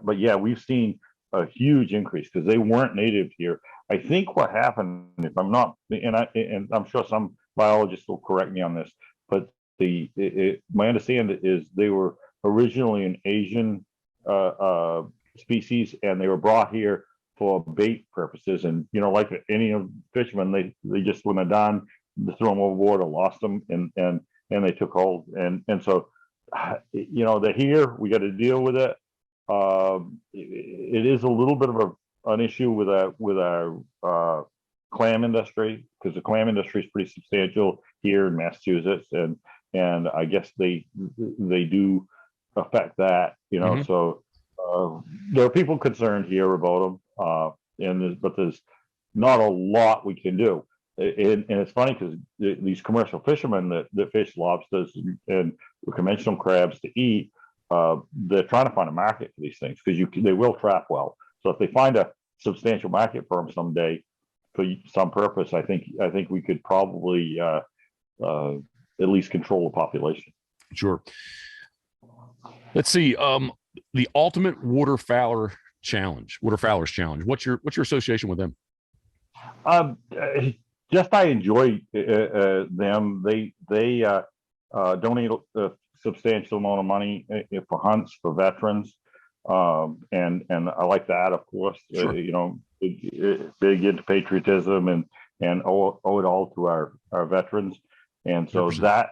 But yeah, we've seen a huge increase because they weren't native here. I think what happened, if I'm not, and I'm sure some biologists will correct me on this, but my understanding is they were originally an Asian species, and they were brought here for bait purposes. And like any fishermen, they just, when they're done, they throw them overboard or lost them, and they took hold. And so they're here. We got to deal with it. It is a little bit of an issue with our clam industry, because the clam industry is pretty substantial here in Massachusetts, and I guess they do affect that, Mm-hmm. So there are people concerned here about them, but there's not a lot we can do. And it's funny because these commercial fishermen that fish lobsters and conventional crabs to eat, they're trying to find a market for these things, because they will trap well. So if they find a substantial market for them someday for some purpose, I think we could probably at least control the population. Sure. Let's see. The ultimate Waterfowler challenge, Waterfowler's challenge. What's your association with them? Just I enjoy them. They donate a substantial amount of money for hunts for veterans, and I like that, of course. Sure. Big into patriotism and owe it all to our veterans, and so 100%.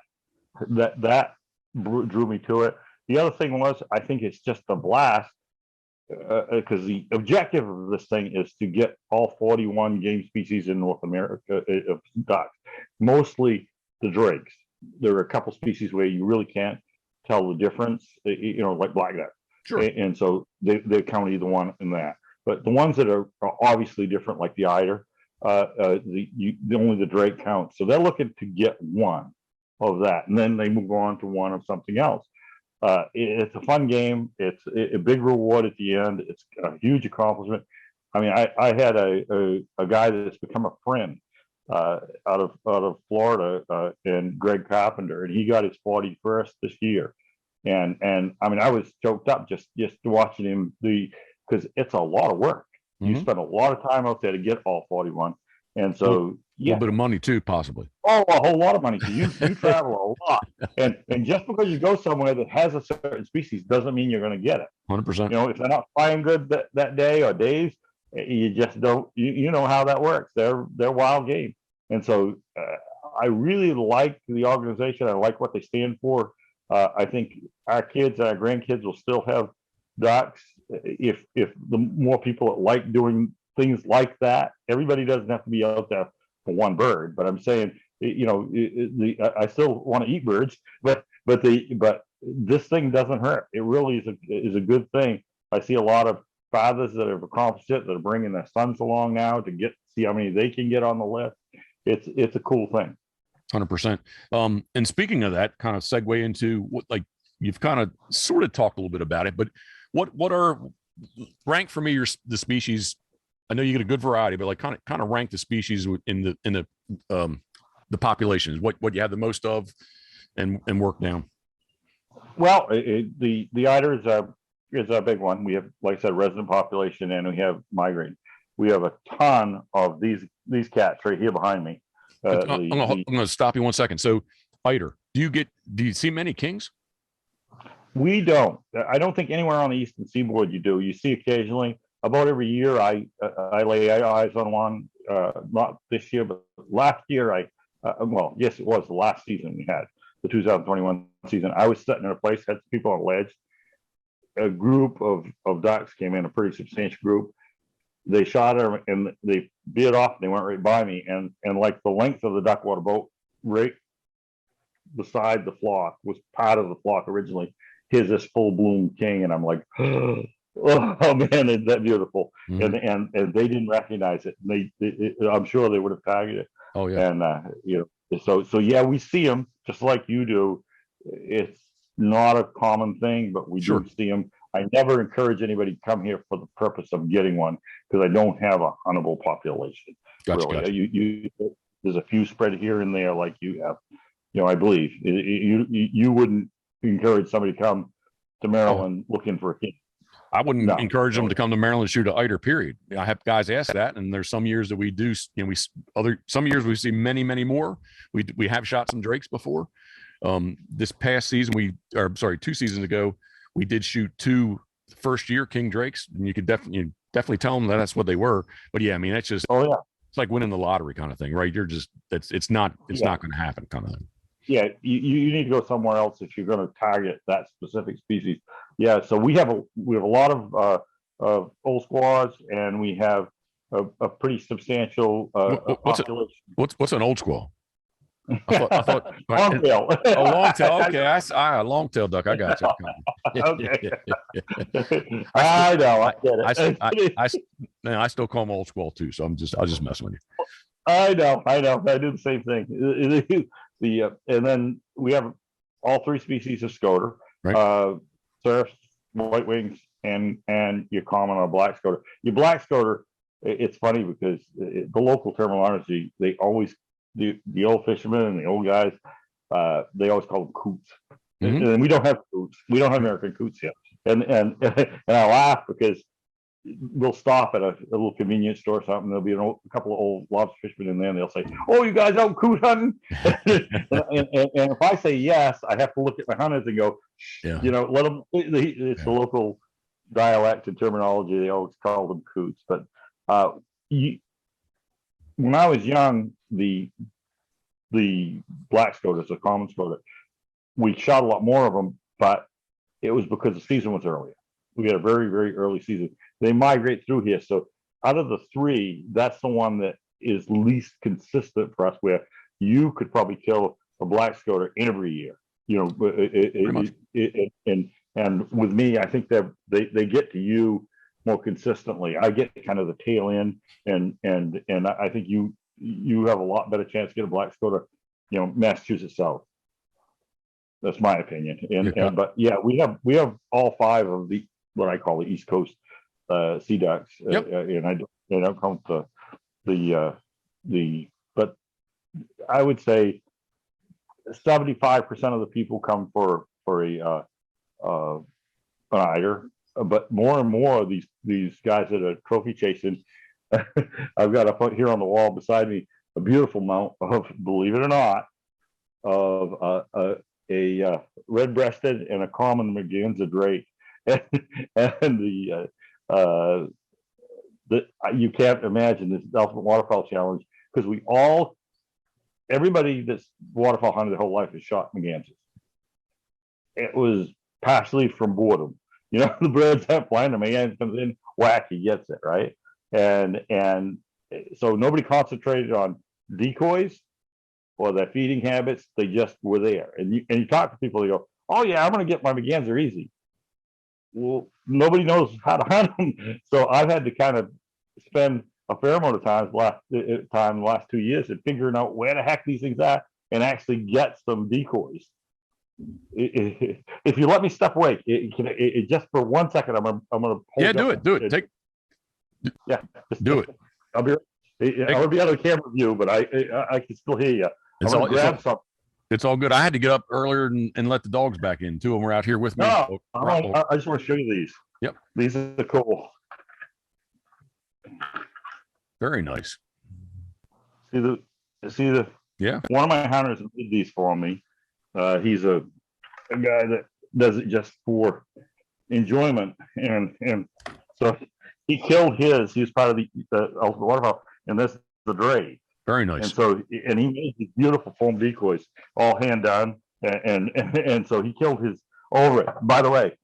that drew me to it. The other thing was, I think it's just a blast, because the objective of this thing is to get all 41 game species in North America of ducks, mostly the drakes. There are a couple species where you really can't tell the difference, like black duck. Sure. And so they count either one in that. But the ones that are obviously different, like the eider, only the drake counts. So they're looking to get one of that, and then they move on to one of something else. It's a fun game. It's a big reward at the end. It's a huge accomplishment. I mean, I had a guy that's become a friend out of Florida, and Greg Carpenter, and he got his 41st this year. And I mean, I was choked up just watching him because it's a lot of work. Mm-hmm. You spend a lot of time out there to get all 41. And so, a little bit of money too, possibly. Oh, a whole lot of money. You travel a lot, and just because you go somewhere that has a certain species doesn't mean you're going to get it. 100%. If they're not flying good that day or days, you just don't. You know how that works. They're wild game, and so I really like the organization. I like what they stand for. I think our kids, our grandkids, will still have ducks if the more people that like doing things like that. Everybody doesn't have to be out there for one bird, but I'm saying, I still want to eat birds, but this thing doesn't hurt. It really is a good thing. I see a lot of fathers that have accomplished it, that are bringing their sons along now to see how many they can get on the list. It's a cool thing. 100%. And speaking of that, kind of segue into what, like, you've kind of sort of talked a little bit about it, but what are rank for me the species? I know you get a good variety, but like kind of rank the species in the populations. What you have the most of, and work down. Well, the eiders are is a big one. We have, like I said, resident population, and we have migrating. We have a ton of these cats right here behind me. I'm gonna stop you 1 second. So, eider, do you see many kings? We don't. I don't think anywhere on the eastern seaboard you do. You see occasionally. About every year, I lay eyes on one. Not this year, but last year. Well, yes, it was the last season we had, the 2021 season. I was sitting in a place, had people on a ledge. A group of ducks came in, a pretty substantial group. They shot her and they veered off and they went right by me. And like the length of the duck water boat, right beside the flock, was part of the flock originally. Here's this full bloom king, and I'm like, oh man, is that beautiful? And they didn't recognize it. I'm sure they would have tagged it. Oh yeah. And so yeah, we see them just like you do. It's not a common thing, but we do see them. I never encourage anybody to come here for the purpose of getting one, because I don't have a huntable population. Gotcha. There's a few spread here and there like you have. I believe you wouldn't encourage somebody to come to Maryland looking for a king. I wouldn't encourage them to come to Maryland and shoot an eider, period. I have guys ask that, and there's some years that we do, some years we see many, many more. We have shot some drakes before. This past season, 2 seasons ago, we did shoot 2 first-year king drakes, and you could definitely tell them that's what they were. But yeah, I mean, that's just it's like winning the lottery kind of thing, right? You're just it's not going to happen kind of thing. Yeah, you need to go somewhere else if you're going to target that specific species. Yeah, so we have a lot of old squaws, and we have a pretty substantial population. What's an old squaw? I thought longtail. A longtail. Okay, a longtail duck. I got you. Okay. I know. I get it. I still call them old squaw too. So I'll just mess with you. I know. I do the same thing. And then we have all 3 species of scoter, right? Surfs, white wings, and your common or black scoter. Your black scoter, it's funny because the local terminology, they always, the old fishermen and the old guys, they always call them coots. And we don't have coots. We don't have American coots yet. And I laugh because we'll stop at a little convenience store or something. There'll be a couple of old lobster fishermen in there, and they'll say, "Oh, you guys out coot hunting?" and if I say yes, I have to look at my hunters and go, let them. It's the local dialect and terminology. They always call them coots. But when I was young, the black scoters, the common scoter, we shot a lot more of them, but it was because the season was earlier. We had a very, very early season. They migrate through here. So out of the 3, that's the one that is least consistent for us, where you could probably kill a black scoter every year. And with me, I think they get to you more consistently. I get kind of the tail end, and I think you have a lot better chance to get a black scoter, Massachusetts South. That's my opinion. But yeah, we have all 5 of the what I call the East Coast sea ducks, and I don't count but I would say 75% of the people come for an eider, but more and more of these guys that are trophy chasing. I've got here on the wall beside me a beautiful mount of, believe it or not, of a red-breasted and a common Merganser drake. And you can't imagine this Ultimate Waterfowl Challenge, because everybody that's waterfowl hunted their whole life has shot Mergansers. It was partially from boredom. The birds aren't flying, the Merganser comes in, whack, he gets it, right? And so nobody concentrated on decoys or their feeding habits. They just were there. And you talk to people, they go, "Oh yeah, I'm going to get my Merganser easy." Well, nobody knows how to hunt them. So I've had to kind of spend a fair amount of time the last 2 years in figuring out where the heck these things are and actually get some decoys. If you let me step away, just for 1 second, I'm gonna do it. Do it. Do it. I'll be out of the camera view, but I can still hear you. I'm gonna grab something. It's all good. I had to get up earlier and let the dogs back in. Two of them were out here with me. No, I just want to show you these. Yep. These are cool. Very nice. See the Yeah. One of my hunters did these for me. He's a guy that does it just for enjoyment, and so he killed his. He was part of the ultimate waterfowl, and this is the Dray. Very nice. And so he made these beautiful foam decoys, all hand done, and so he killed his over it. By the way,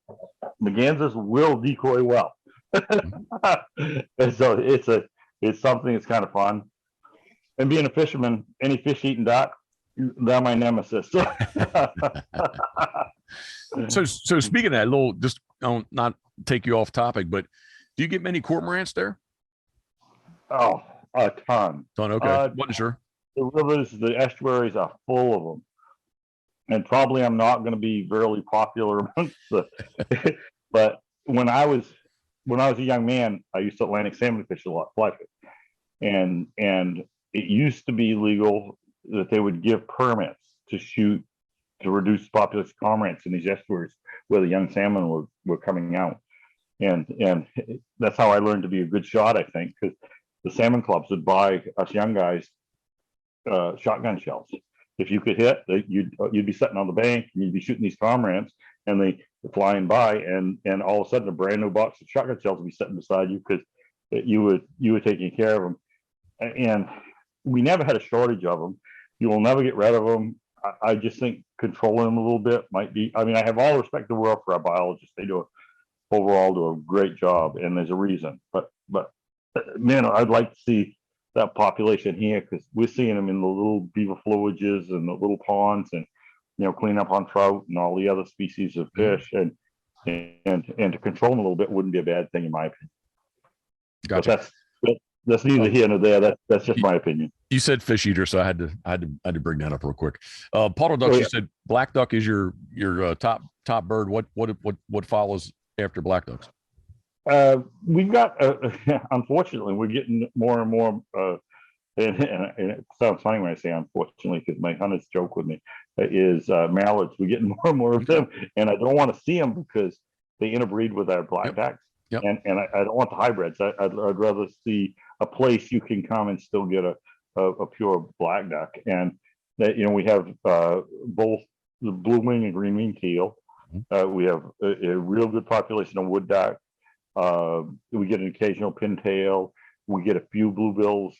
Mergansers will decoy well, and so it's something that's kind of fun. And being a fisherman, any fish eating duck, they're my nemesis. So speaking of that, little, just not take you off topic, but do you get many cormorants there? Oh, a ton. Okay, wasn't sure. The rivers, the estuaries are full of them, and probably I'm not going to be very popular amongst the. But when I was a young man, I used to Atlantic salmon fish a lot, fly fish, and it used to be legal that they would give permits to shoot to reduce the population of cormorants in these estuaries where the young salmon were coming out, and that's how I learned to be a good shot. I think because the salmon clubs would buy us young guys shotgun shells. If you could hit, you'd be sitting on the bank and you'd be shooting these cormorants, and they're flying by, and all of a sudden a brand new box of shotgun shells would be sitting beside you because you were taking care of them. And we never had a shortage of them. You will never get rid of them. I just think controlling them a little bit might be. I mean, I have all the respect in the world for our biologists. They overall do a great job, and there's a reason. But man, I'd like to see that population here because we're seeing them in the little beaver fluiges and the little ponds, and clean up on trout and all the other species of fish, and to control them a little bit wouldn't be a bad thing in my opinion. Gotcha. But that's neither here nor there. That's just my opinion. You said fish eater, so I had to bring that up real quick. Pottle ducks. You said black duck is your top bird. What follows after black ducks? We've got unfortunately we're getting more and more and it sounds funny when I say unfortunately because my hunters joke with me is mallards. We're getting more and more of them, and I don't want to see them because they interbreed with our black ducks. Yep. And I don't want the hybrids. I'd rather see a place you can come and still get a pure black duck. And that we have both the blue wing and green wing teal. We have a real good population of wood duck. We get an occasional pintail. We get a few bluebills.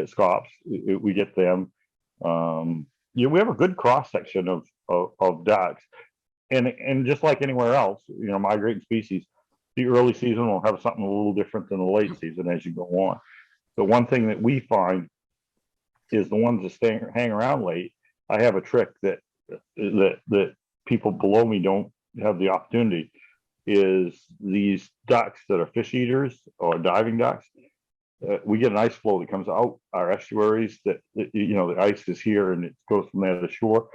Scops. We get them. We have a good cross section of ducks. And just like anywhere else, migrating species, the early season will have something a little different than the late season as you go on. The one thing that we find is the ones that hang around late. I have a trick that people below me don't have the opportunity. Is these ducks that are fish eaters or diving ducks? We get an ice flow that comes out our estuaries. That the ice is here and it goes from there to the shore.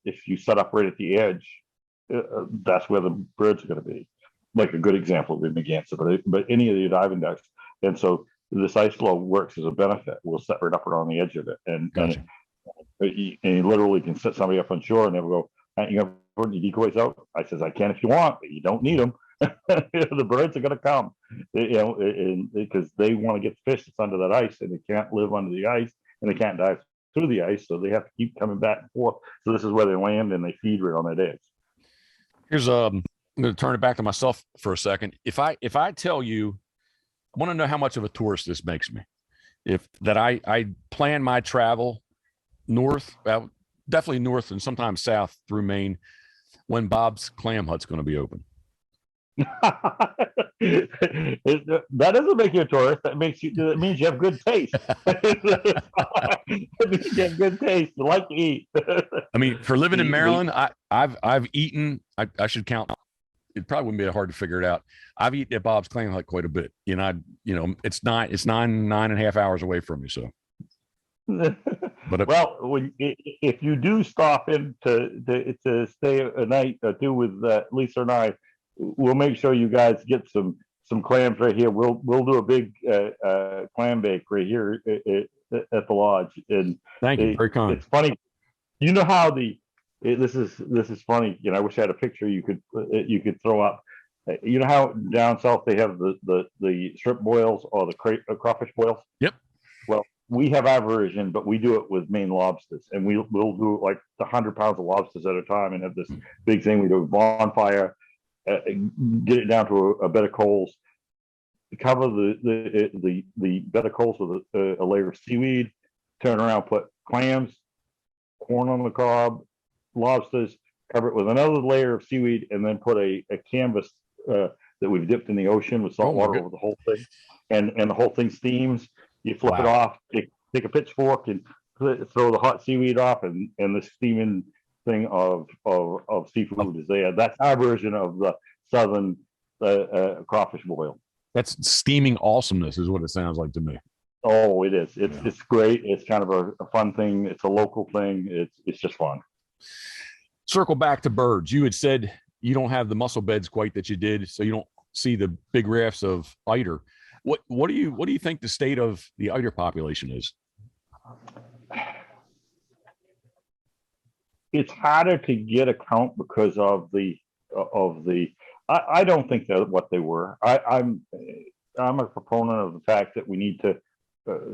If you set up right at the edge, that's where the birds are going to be. Like a good example would be Merganser, but any of the diving ducks. And so this ice flow works as a benefit. We'll set right up around the edge of it, and you literally can set somebody up on shore and they'll go, "You got put your decoys out?" I says, "I can if you want, but you don't need them." The birds are going to come, because they want to get the fish that's under that ice, and they can't live under the ice, and they can't dive through the ice, so they have to keep coming back and forth. So this is where they land, and they feed right on that edge. Here's I'm going to turn it back to myself for a second. If I tell you, I want to know how much of a tourist this makes me. If that I plan my travel north, definitely north and sometimes south through Maine, when Bob's Clam Hut's going to be open. That doesn't make you a tourist. That means you have good taste. It means you have good taste. You like to eat. I mean, for living in Maryland, I've eaten. I should count. It probably wouldn't be hard to figure it out. I've eaten at Bob's Clam Hut quite a bit. It's 9.5 hours away from me. So, but if you do stop in to stay a night or two with Lisa and I, we'll make sure you guys get some some clams right here. We'll do a big clam bake right here at the lodge. And Thank you. Very kind. it's funny. You know how this is funny. You know, I wish I had a picture you could throw up. You know how down south they have the shrimp boils or the crawfish boils? Yep. Well, we have our version, but we do it with Maine lobsters, and we'll do like 100 pounds of lobsters at a time, and have this big thing. We do a bonfire, get it down to a bed of coals, cover the bed of coals with a layer of seaweed, turn around, put clams, corn on the cob, lobsters, cover it with another layer of seaweed, and then put a canvas that we've dipped in the ocean with salt water over the whole thing, and the whole thing steams. You flip it off, take a pitchfork and throw the hot seaweed off, and the steaming thing of seafood is there. That's our version of the southern crawfish boil. That's steaming awesomeness, is what it sounds like to me. Oh, it is. It's great. It's kind of a fun thing. It's a local thing. It's just fun. Circle back to birds. You had said you don't have the mussel beds quite that you did, so you don't see the big rafts of eider. What do you think the state of the eider population is? It's harder to get a count because of the I don't think that what they were. I'm a proponent of the fact that we need to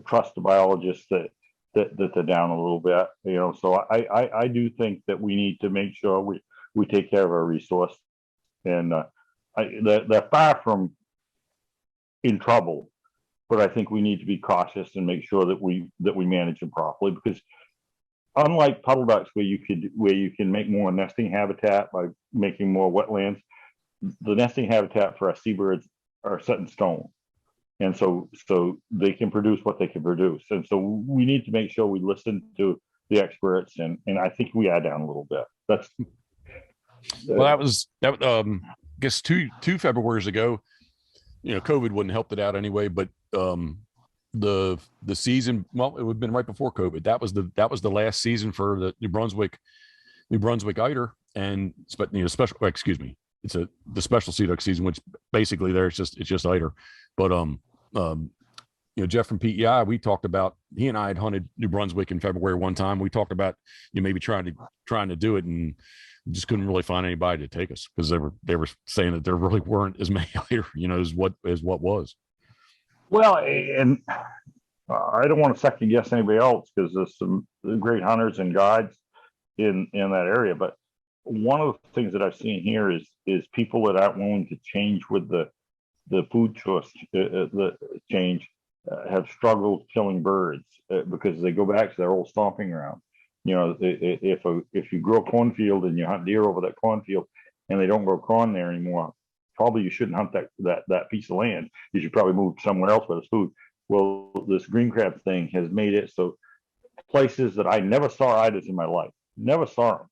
trust the biologists that they're down a little bit, you know. So I do think that we need to make sure we take care of our resource, and they're far from in trouble, but I think we need to be cautious and make sure that we manage them properly, because unlike puddle ducks, where you can make more nesting habitat by making more wetlands, the nesting habitat for our seabirds are set in stone, and so they can produce what they can produce, and so we need to make sure we listen to the experts, and I think we are down a little bit. That's well, that I guess two Februaries ago. You know, COVID wouldn't help it out anyway, but the season, well, it would have been right before COVID. That was the last season for the New Brunswick eider, and special. Excuse me, it's the special sea duck season, which basically it's just eider. But Jeff from PEI, we talked about, he and I had hunted New Brunswick in February one time. We talked about maybe trying to do it, and just couldn't really find anybody to take us, because they were saying that there really weren't as many eider, as what was. Well, and I don't want to second guess anybody else, because there's some great hunters and guides in that area. But one of the things that I've seen here is people that aren't willing to change with the food choice, the change, have struggled killing birds because they go back to their old stomping ground. If you grow a cornfield and you hunt deer over that cornfield, and they don't grow corn there anymore, probably you shouldn't hunt that piece of land. You should probably move somewhere else where there's food. Well, this green crab thing has made it so places that I never saw eiders in my life, never saw them.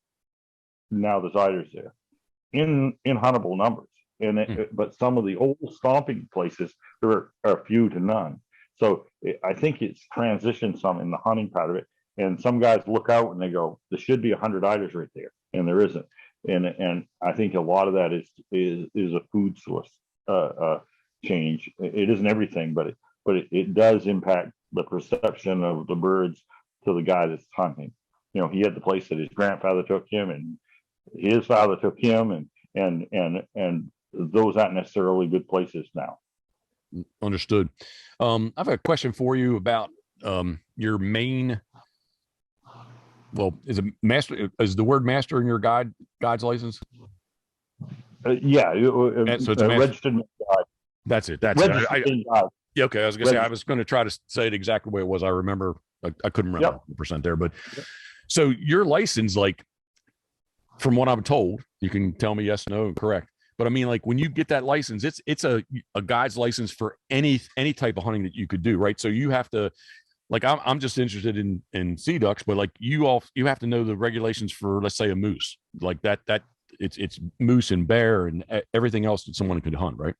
Now there's eiders there in huntable numbers, but some of the old stomping places, there are few to none. So I think it's transitioned some in the hunting part of it. And some guys look out and they go, there should be 100 eiders right there, and there isn't. And I think a lot of that is a food source change. It isn't everything, but it does impact the perception of the birds to the guy that's hunting. He had the place that his grandfather took him, and his father took him, and those aren't necessarily good places now. Understood. I have a question for you about your main. Well, is the word master in your guide's license? Yeah. So it's a registered guide. That's it. That's it. Yeah, okay. I was going to say, I was going to try to say it exactly the way it was. I remember, I couldn't remember 100% there, but so your license, like, from what I'm told, you can tell me yes, no, correct. But I mean, like, when you get that license, it's a guide's license for any type of hunting that you could do, right? So you have to, like, I'm just interested in sea ducks, but like you have to know the regulations for, let's say, a moose, like that it's moose and bear and everything else that someone could hunt, right?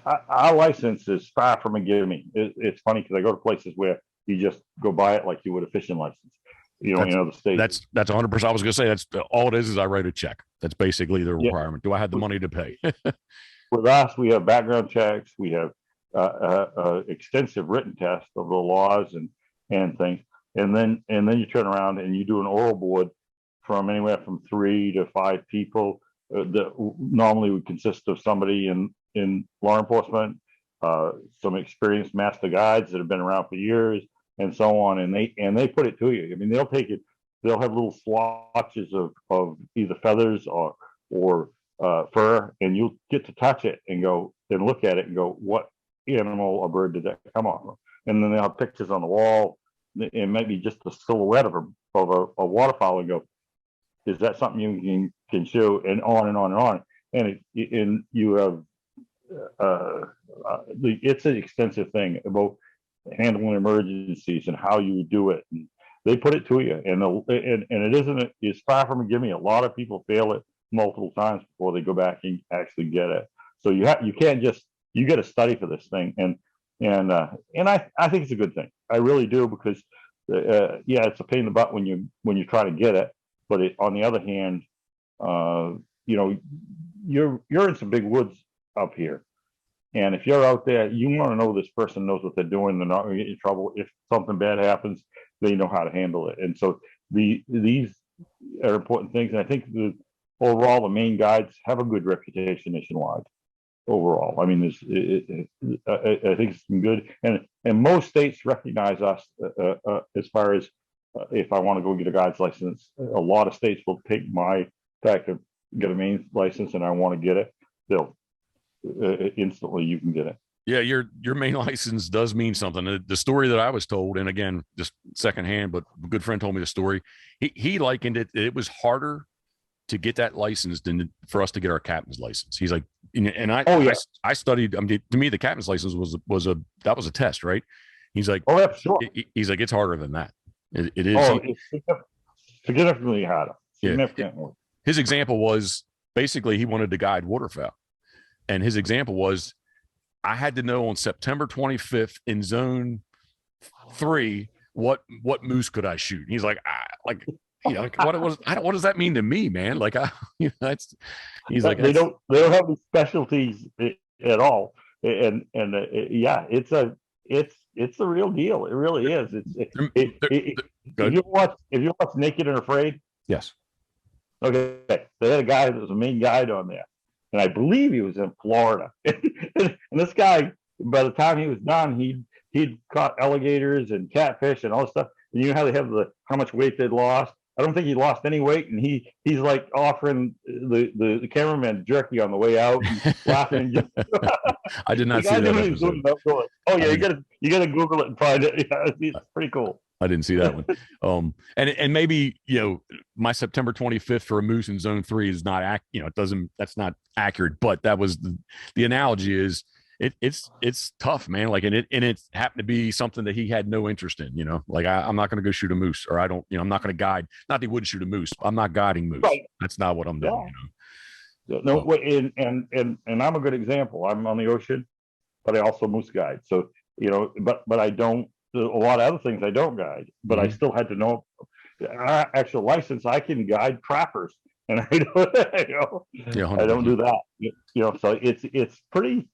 Our license is far from a gimme. It's funny because I go to places where you just go buy it like you would a fishing license. in other states. That's 100%. I was going to say that's all it is I write a check. That's basically the requirement. Do I have the money to pay? With us, we have background checks. We have extensive written tests of the laws and things, and then you turn around and you do an oral board from anywhere from 3 to 5 people that normally would consist of somebody in law enforcement, some experienced master guides that have been around for years, and so on. And they put it to you. I mean, they'll take it. They'll have little swatches of either feathers or fur, and you'll get to touch it and go and look at it and go, what animal or bird did that come on? And then they'll have pictures on the wall, and maybe just a silhouette of a waterfowl, and go, is that something you can show? And on and on and on. And you have it's an extensive thing about handling emergencies and how you do it. And they put it to you, and it isn't. It's far from a gimme. A lot of people fail it multiple times before they go back and actually get it. So you can't just, you got to study for this thing, and I think it's a good thing. I really do, because it's a pain in the butt when you try to get it, but on the other hand, you're in some big woods up here, and if you're out there, you want to know this person knows what they're doing. They're not going to get in trouble. If something bad happens, they know how to handle it. And so these are important things. And I think overall, the Maine guides have a good reputation nationwide. Overall, I mean, I think it's been good, and most states recognize us as far as if I want to go get a guide's license. A lot of states will take my fact to get a Maine license, and I want to get it. They'll instantly you can get it. Yeah, your Maine license does mean something. The story that I was told, and again, just secondhand, but a good friend told me the story. He likened it. It was harder to get that license than for us to get our captain's license. He's like, I studied. I mean, to me, the captain's license was a test, right? He's like, oh, yeah, sure. He's like, it's harder than that. It is. Oh, it's significantly harder. Significantly. Yeah. His example was basically he wanted to guide waterfowl, and his example was, I had to know on September 25th in zone 3 what moose could I shoot. He's like, what does that mean to me, man? Like, he's like, they don't have any specialties at all, and it's the real deal. It really is. If you watch Naked and Afraid, yes, okay, they had a guy that was a Maine guide on there, and I believe he was in Florida. And this guy, by the time he was done, he'd caught alligators and catfish and all this stuff. And you know how they have how much weight they'd lost. I don't think he lost any weight, and he's like offering the cameraman jerky on the way out, and laughing. I did not see that episode. Oh yeah, you gotta Google it and find it. Yeah, it's pretty cool. I didn't see that one. And maybe my September 25th for a moose in zone 3 is not that's not accurate, but that was the analogy is. It's tough, man. Like, and it happened to be something that he had no interest in, like I'm not going to go shoot a moose, or I'm not going to guide. Not that he wouldn't shoot a moose. I'm not guiding moose. Right. That's not what I'm doing. No, and I'm a good example. I'm on the ocean, but I also moose guide. So, but I don't, a lot of other things I don't guide, but I still had to know actual license. I can guide trappers, and I don't, I don't do that, so it's pretty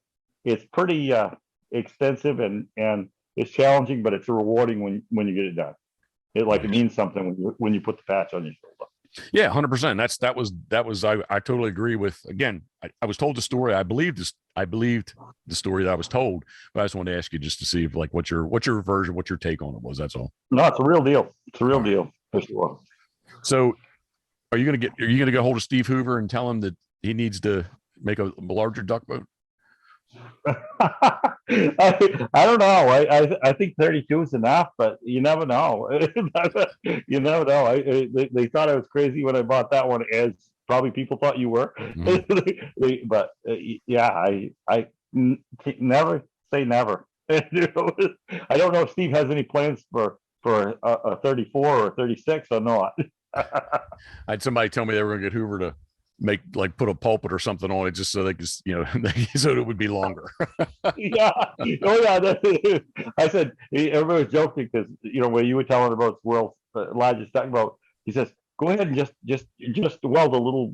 extensive, and it's challenging, but it's rewarding when you get it done. It means something when you put the patch on your shoulder. Yeah, 100%. That was I totally agree with. Again, I was told the story. I believed the story that I was told, but I just wanted to ask you just to see if what your version, what your take on it was. That's all. No, it's a real deal. It's a real deal for sure. So, are you gonna get hold of Steve Hoover and tell him that he needs to make a larger duck boat? I don't know. I think 32 is enough, but you never know. You never know. They thought I was crazy when I bought that one, as probably people thought you were. Mm-hmm. But I never say never. I don't know if Steve has any plans for a 34 or 36 or not. I had somebody tell me they were going to get Hoover to put a pulpit or something on it just so they could, so it would be longer. Yeah. Oh yeah. I said, everybody was joking because, when you were telling about world largest tugboat. He says, "Go ahead and just weld a little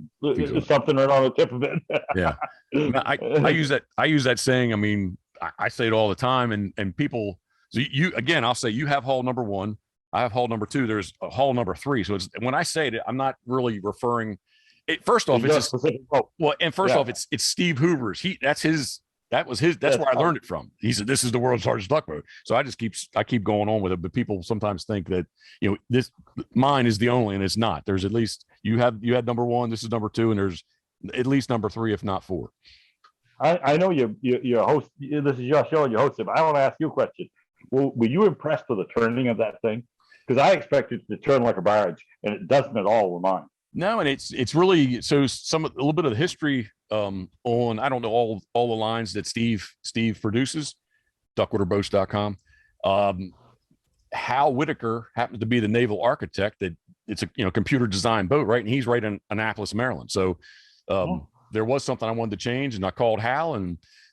something right on the tip of it." Yeah, I use that. I use that saying. I mean, I say it all the time, and people. So you again, I'll say you have hull number one. I have hull number two. There's a hull number three. So it's when I say it, I'm not really referring. First off, it's just well, and first off, it's Steve Hoover's. That was his. That's where I learned it from. He said, "This is the world's largest tugboat." So I keep going on with it. But people sometimes think that this mine is the only, and it's not. There's at least you had number one. This is number two, and there's at least number three, if not four. I know you're host. This is your show and you host it. But I want to ask you a question. Were you impressed with the turning of that thing? Because I expected it to turn like a barge, and it doesn't at all with mine. No, and it's really so a little bit of the history on I don't know all the lines that Steve produces, duckwaterboats.com. Hal Whitaker happens to be the naval architect that it's a computer designed boat, right? And he's right in Annapolis, Maryland. So there was something I wanted to change, and I called Hal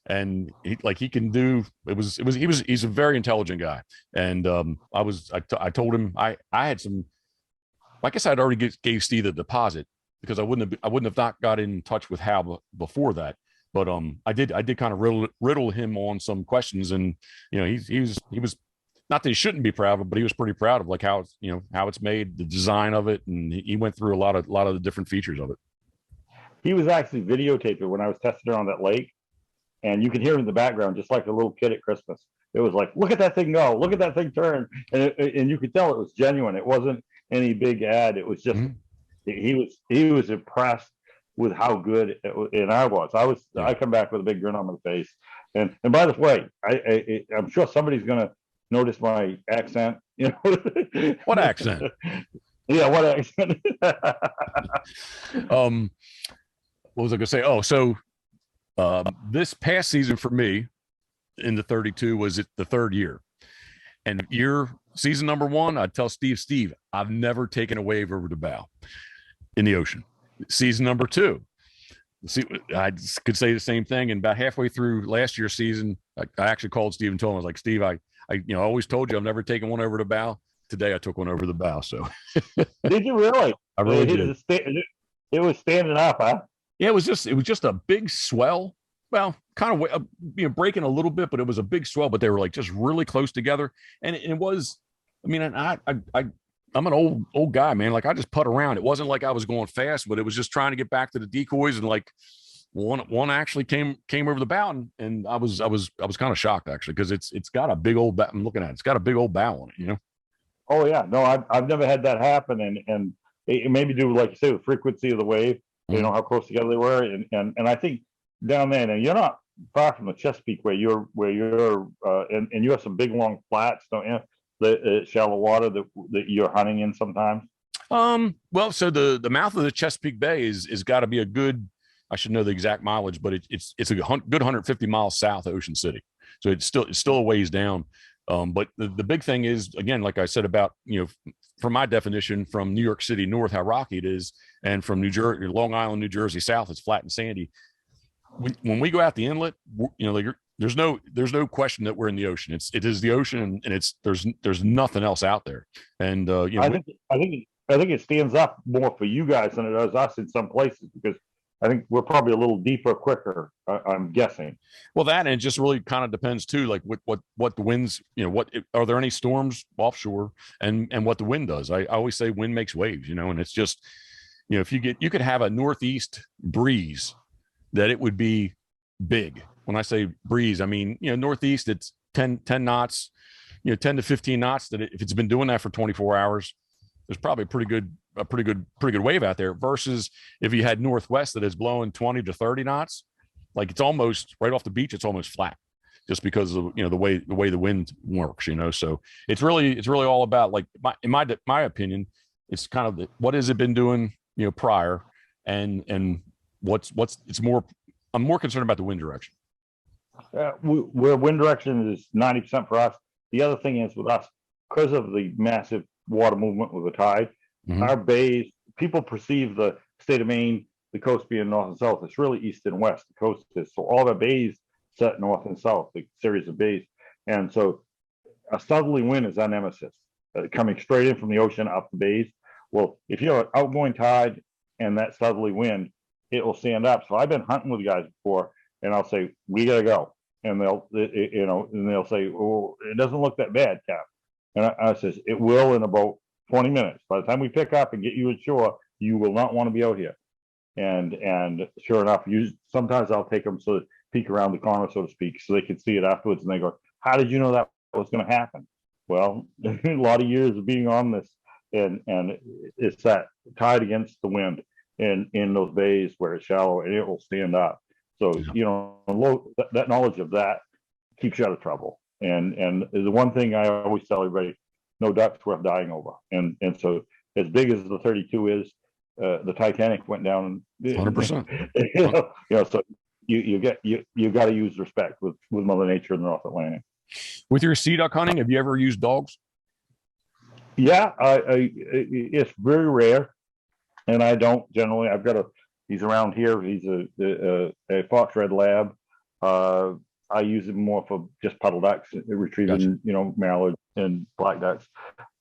and he can do he's a very intelligent guy. And I told him I had some. I guess I'd already gave Steve the deposit because I wouldn't have not got in touch with Hal before that. But I did kind of riddle him on some questions, and he was not that he shouldn't be proud of it, but he was pretty proud of like how it's made, the design of it, and he went through a lot of the different features of it. He was actually videotaping when I was testing around that lake, and you can hear him in the background just like a little kid at Christmas. It was like, look at that thing go, look at that thing turn, and you could tell it was genuine. It wasn't any big ad. It was just he was impressed with how good and I was. I come back with a big grin on my face. And by the way, I'm sure somebody's gonna notice my accent. What accent? Yeah, what accent? What was I gonna say? Oh, so this past season for me in the 32 was it the third year. And season number one, I'd tell Steve, I've never taken a wave over the bow in the ocean. Season number two, I could say the same thing. And about halfway through last year's season, I actually called Steve and told him, I was like, Steve, I always told you I've never taken one over the bow. Today I took one over the bow. So did you really? I really did. It was standing up, huh? Yeah, it was just a big swell. Well, kind of breaking a little bit, but it was a big swell. But they were like just really close together, and it was. I mean, I'm an old guy, man. Like I just putt around. It wasn't like I was going fast, but it was just trying to get back to the decoys, and like one actually came over the bow, and I was kind of shocked actually because it's got a big old. I'm looking at it. It's got a big old bow on it, Oh yeah, no, I've never had that happen, and it maybe do like you say the frequency of the wave, how close together they were, and I think. Down there, and you're not far from the Chesapeake where you're and you have some big long flats, don't you? The shallow water that you're hunting in sometimes. Well, so the mouth of the Chesapeake Bay is got to be a good. I should know the exact mileage, but it's a good 150 miles south of Ocean City, so it's still a ways down. But the big thing is again, like I said about from my definition, from New York City north, how rocky it is, and from Long Island, New Jersey south, it's flat and sandy. When we go out the inlet, there's no question that we're in the ocean. It is the ocean, and there's nothing else out there. And I think it stands up more for you guys than it does us in some places because I think we're probably a little deeper, quicker. I'm guessing. Well, that and it just really kind of depends too, like what the winds. Are there any storms offshore, and what the wind does. I always say wind makes waves, and it's just if you could have a northeast breeze. That it would be big. When I say breeze, I mean, northeast, it's 10 knots, 10 to 15 knots that if it's been doing that for 24 hours, there's probably a pretty good wave out there versus if you had northwest that is blowing 20 to 30 knots, like it's almost right off the beach. It's almost flat just because of, the way the wind works, so it's really all about like in my opinion, it's kind of what has it been doing, prior and I'm more concerned about the wind direction. Where wind direction is 90% for us. The other thing is with us, because of the massive water movement with the tide, our bays, people perceive the state of Maine, the coast being north and south. It's really east and west. The coast is so all the bays set north and south, the series of bays, and so a southerly wind is our nemesis. coming straight in from the ocean up the bays. Well, if you have an outgoing tide and that southerly wind, it will stand up. So I've been hunting with guys before, and I'll say, we got to go. And they'll say, oh, it doesn't look that bad, Cap. And I says, it will in about 20 minutes. By the time we pick up and get you ashore, you will not want to be out here. And sure enough, sometimes I'll take them so peek around the corner, so to speak, so they can see it afterwards. And they go, how did you know that was going to happen? Well, a lot of years of being on this, and it's that tide against the wind in those bays where it's shallow, and it will stand up. So, that knowledge of that keeps you out of trouble. And the one thing I always tell everybody, no duck's worth dying over. And so as big as the 32 is, the Titanic went down 100%. So you got to use respect with Mother Nature in the North Atlantic. With your sea duck hunting, have you ever used dogs? Yeah, it's very rare, and I don't generally. I've got he's around here. He's a fox red lab. I use him more for just puddle ducks, retrieving, gotcha. Mallard and black ducks.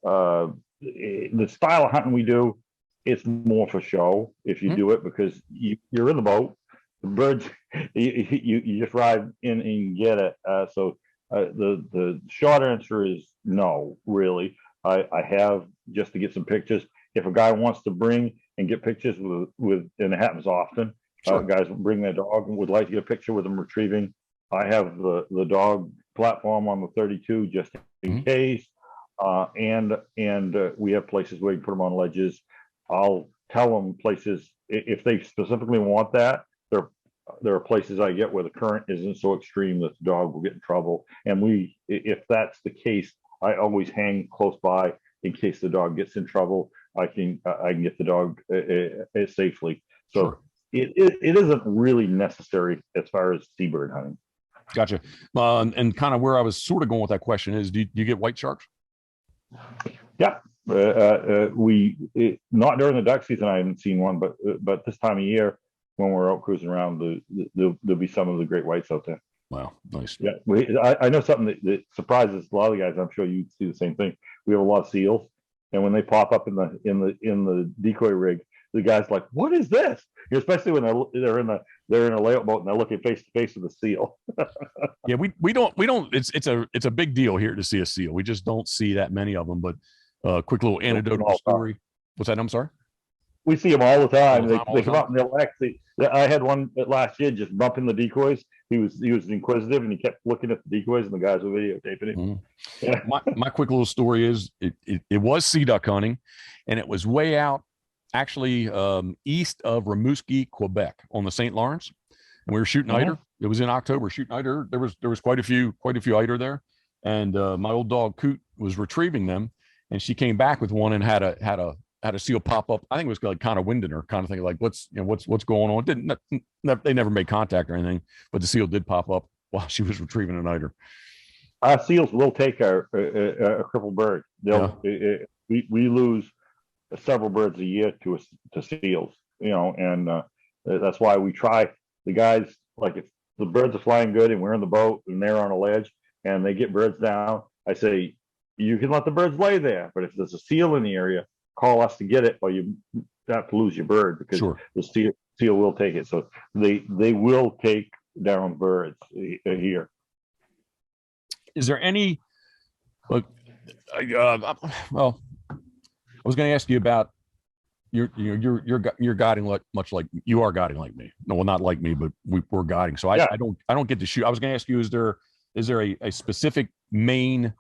The style of hunting we do, it's more for show if you do it, because you're in the boat. The birds, you just ride in and get it. So the short answer is no, really. I have just to get some pictures. If a guy wants to bring and get pictures with and it happens often, sure. Guys will bring their dog and would like to get a picture with them retrieving. I have the dog platform on the 32 just in case. And we have places where you can put them on ledges. I'll tell them places if they specifically want that. There are places I get where the current isn't so extreme that the dog will get in trouble. And if that's the case, I always hang close by in case the dog gets in trouble. I can get the dog safely. So sure. It isn't really necessary as far as seabird hunting. Gotcha. And kind of where I was sort of going with that question is, do you get white sharks? Yeah. Not during the duck season. I haven't seen one, but this time of year when we're out cruising around, there'll be some of the great whites out there. Wow, nice. Yeah, I know something that surprises a lot of the guys. I'm sure you see the same thing. We have a lot of seals, and when they pop up in the decoy rig, the guy's like, "What is this?" Especially when they're in a layout boat and they're looking face to face with a seal. Yeah, we don't. It's a big deal here to see a seal. We just don't see that many of them. But quick little anecdotal story. What's that? I'm sorry. We see them all the time. They come up and they'll actually. I had one last year just bumping the decoys. He was inquisitive and he kept looking at the decoys and the guys were videotaping it. Mm-hmm. Yeah. My quick little story is it was sea duck hunting, and it was way out, actually east of Rimouski, Quebec, on the St. Lawrence, and we were shooting eider. It was in October, shooting eider. There was quite a few eider there, and my old dog Coot was retrieving them, and she came back with one and had a seal pop up. I think it was like kind of winding her, kind of thinking like, what's going on? They never made contact or anything, but the seal did pop up while she was retrieving an eider. Our seals will take a crippled bird. We lose several birds a year to seals, and that's why we try. The guys, like, if the birds are flying good and we're in the boat and they're on a ledge and they get birds down, I say, you can let the birds lay there, but if there's a seal in the area, call us to get it, or you have to lose your bird, because sure. The seal will take it. So they will take down birds here. Is there any? Well, I was going to ask you about you're guiding much like you are guiding like me. No, well, not like me, but we're guiding. So I don't get to shoot. I was going to ask you, is there a specific main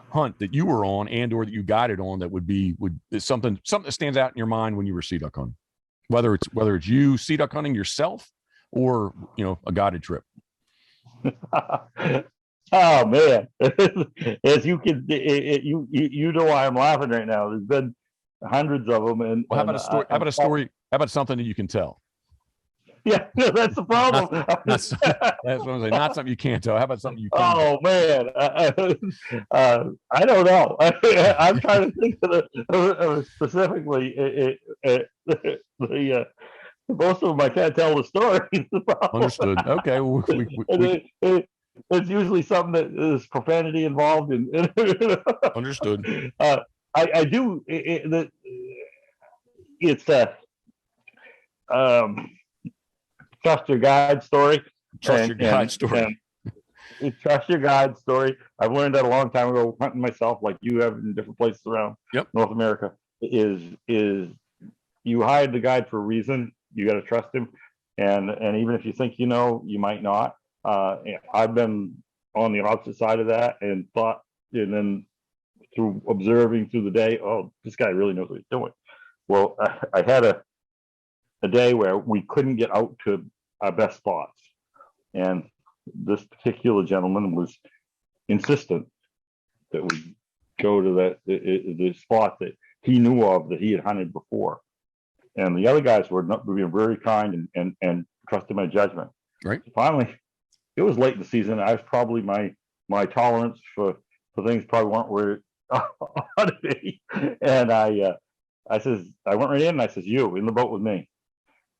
hunt that you were on and or that you guided on that is something that stands out in your mind when you were sea duck hunting, whether it's you sea duck hunting yourself or a guided trip? Oh man, as you can, you know why I'm laughing right now. There's been hundreds of them, and how about a story? How about a story? How about something that you can tell? Yeah, that's the problem. That's what I'm saying. Not something you can't tell. How about something you can? Oh man, I don't know. I'm trying to think of specifically. Most of them I can't tell the story. Understood. Okay. it's usually something that is profanity involved in. Understood. I do. It's a trust your guide story. Trust your guide story. Trust your guide story. I've learned that a long time ago hunting myself, like you have in different places around North America. Is you hired the guide for a reason. You got to trust him, and even if you think you know, you might not. I've been on the opposite side of that and thought, and then through observing through the day, oh, this guy really knows what he's doing. Well, I had a day where we couldn't get out to our best spots, and this particular gentleman was insistent that we go to the spot that he knew of, that he had hunted before, and the other guys were not being very kind and trusted my judgment. Right. Finally, it was late in the season. I was probably my tolerance for things probably weren't where it ought to be, and I says, I went right in and I says, you in the boat with me,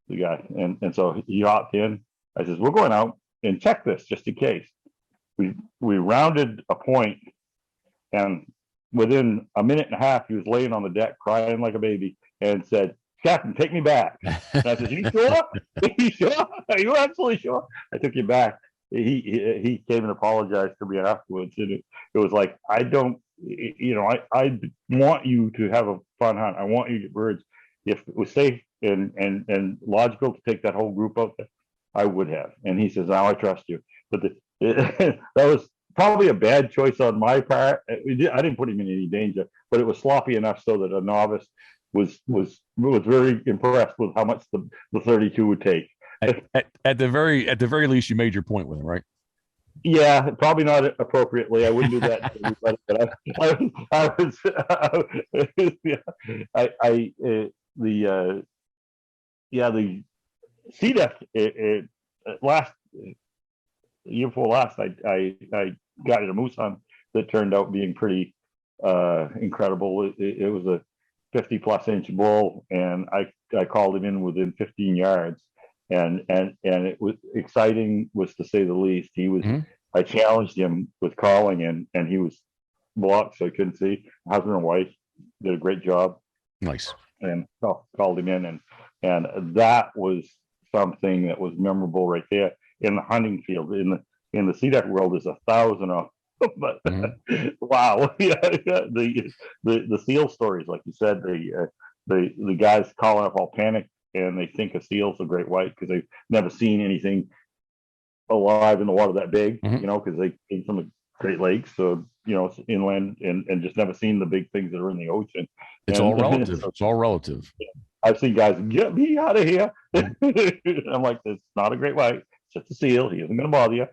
the guy, and so he hopped in. I says, we're going out and check this just in case. We rounded a point, and within a minute and a half, he was laying on the deck crying like a baby and said, Captain, take me back. And I said, you sure? Are you sure? Are you absolutely sure? I took you back. He came and apologized to me afterwards, and it was like, I don't, I want you to have a fun hunt. I want you to get birds. If it was safe and logical to take that whole group out there, I would have. And he says, now I trust you. But that was probably a bad choice on my part. I didn't put him in any danger, but it was sloppy enough so that a novice was very impressed with how much the 32 would take. At the very least, you made your point with him, right? Yeah, probably not appropriately. I wouldn't do that to everybody, but the CDEC last year before last, I got it a moose hunt that turned out being pretty incredible. It was a 50+ inch bull, and I called him in within 15 yards, and it was exciting, was to say the least. He was. Mm-hmm. I challenged him with calling, and he was blocked, so I couldn't see. Husband and wife did a great job. Nice. And called him in, and that was something that was memorable right there in the hunting field. In the CDEC world, there's 1,000 of them, but wow, the seal stories, like you said, the guys calling up all panicked, and they think a seal's a great white because they've never seen anything alive in the water that big, because they came from the Great Lakes, so inland, and just never seen the big things that are in the ocean. It's all relative. It's all relative. I've seen guys, get me out of here. I'm like, it's not a great white. It's just a seal. He isn't going to bother you.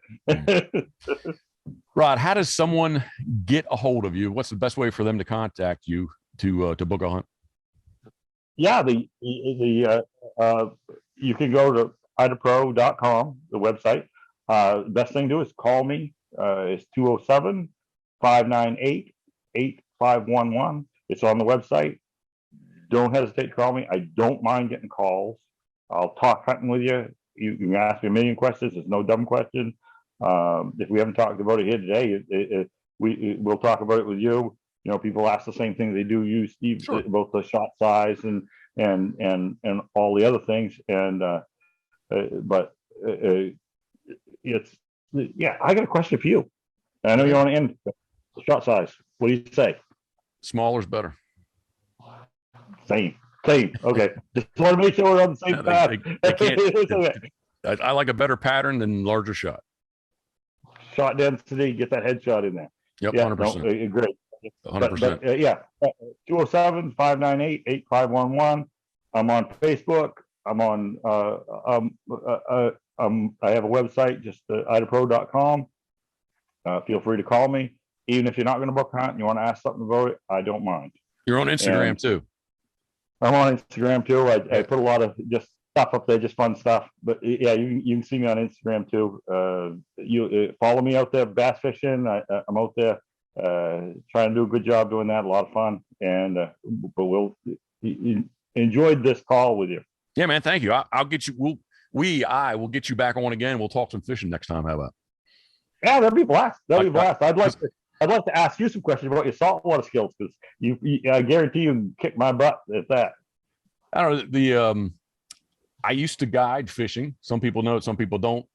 Rod, how does someone get a hold of you? What's the best way for them to contact you to book a hunt? Yeah, you can go to idapro.com, the website. Best thing to do is call me. It's 207-598-8511. It's on the website. Don't hesitate to call me. I don't mind getting calls. I'll talk hunting with you. You can ask me a million questions. There's no dumb question. If we haven't talked about it here today, we'll talk about it with you. People ask the same thing they do you, Steve, sure, about the shot size and all the other things. I got a question for you. I know you want to end shot size. What do you say? Smaller's better. Same. Okay. Just want to make sure we're on the same path. I like a better pattern than larger shot. Shot density, get that headshot in there. Yep, 100%. Great. 100%. 207-598-8511. I'm on Facebook. I'm on. I have a website, just idapro.com. Feel free to call me, even if you're not going to book a hunt and you want to ask something about it. I don't mind. You're on Instagram too. I'm on Instagram too. I put a lot of just stuff up there, just fun stuff. But yeah, you can see me on Instagram too. You follow me out there bass fishing. I'm out there trying to do a good job doing that. A lot of fun, and but we'll enjoyed this call with you. Yeah, man. Thank you. I'll get you. I will get you back on again. We'll talk some fishing next time. How about? Yeah, that'd be a blast. That'd be a blast. I'd like to ask you some questions about your saltwater skills, because I guarantee you can kick my butt at that. I don't know. I used to guide fishing. Some people know it, some people don't.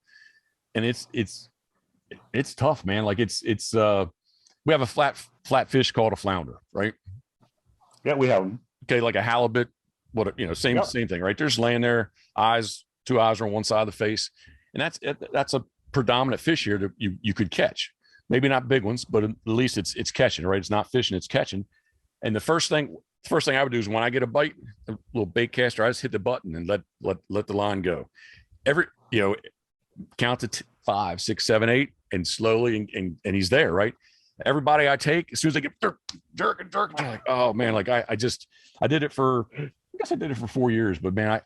And it's tough, man. Like we have a flat fish called a flounder, right? Yeah, we have them. Okay, like a halibut, same thing, right? They're just laying there, two eyes are on one side of the face. And that's a predominant fish here that you could catch. Maybe not big ones, but at least it's catching, right? It's not fishing, it's catching. And the first thing I would do is when I get a bite, a little bait caster, I just hit the button and let the line go. Count to 5, 6, 7, 8, and slowly, and he's there, right? Everybody I take, as soon as I get jerk, I'm like, oh man, like I did it for 4 years, but man,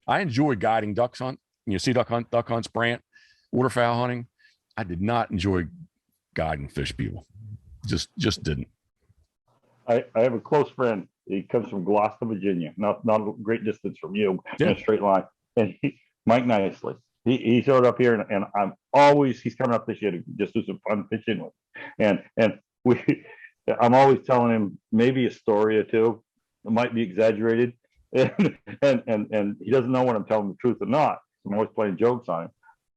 I enjoy guiding ducks hunt, sea duck hunts, brant, waterfowl hunting. I did not enjoy guiding fish people. Just didn't. I have a close friend. He comes from Gloucester, Virginia, not a great distance from you, in a straight line. And Mike Nicely. He showed up here, and he's coming up this year to just do some fun fishing with. I'm always telling him maybe a story or two. It might be exaggerated, and he doesn't know when I'm telling the truth or not. I'm always playing jokes on him.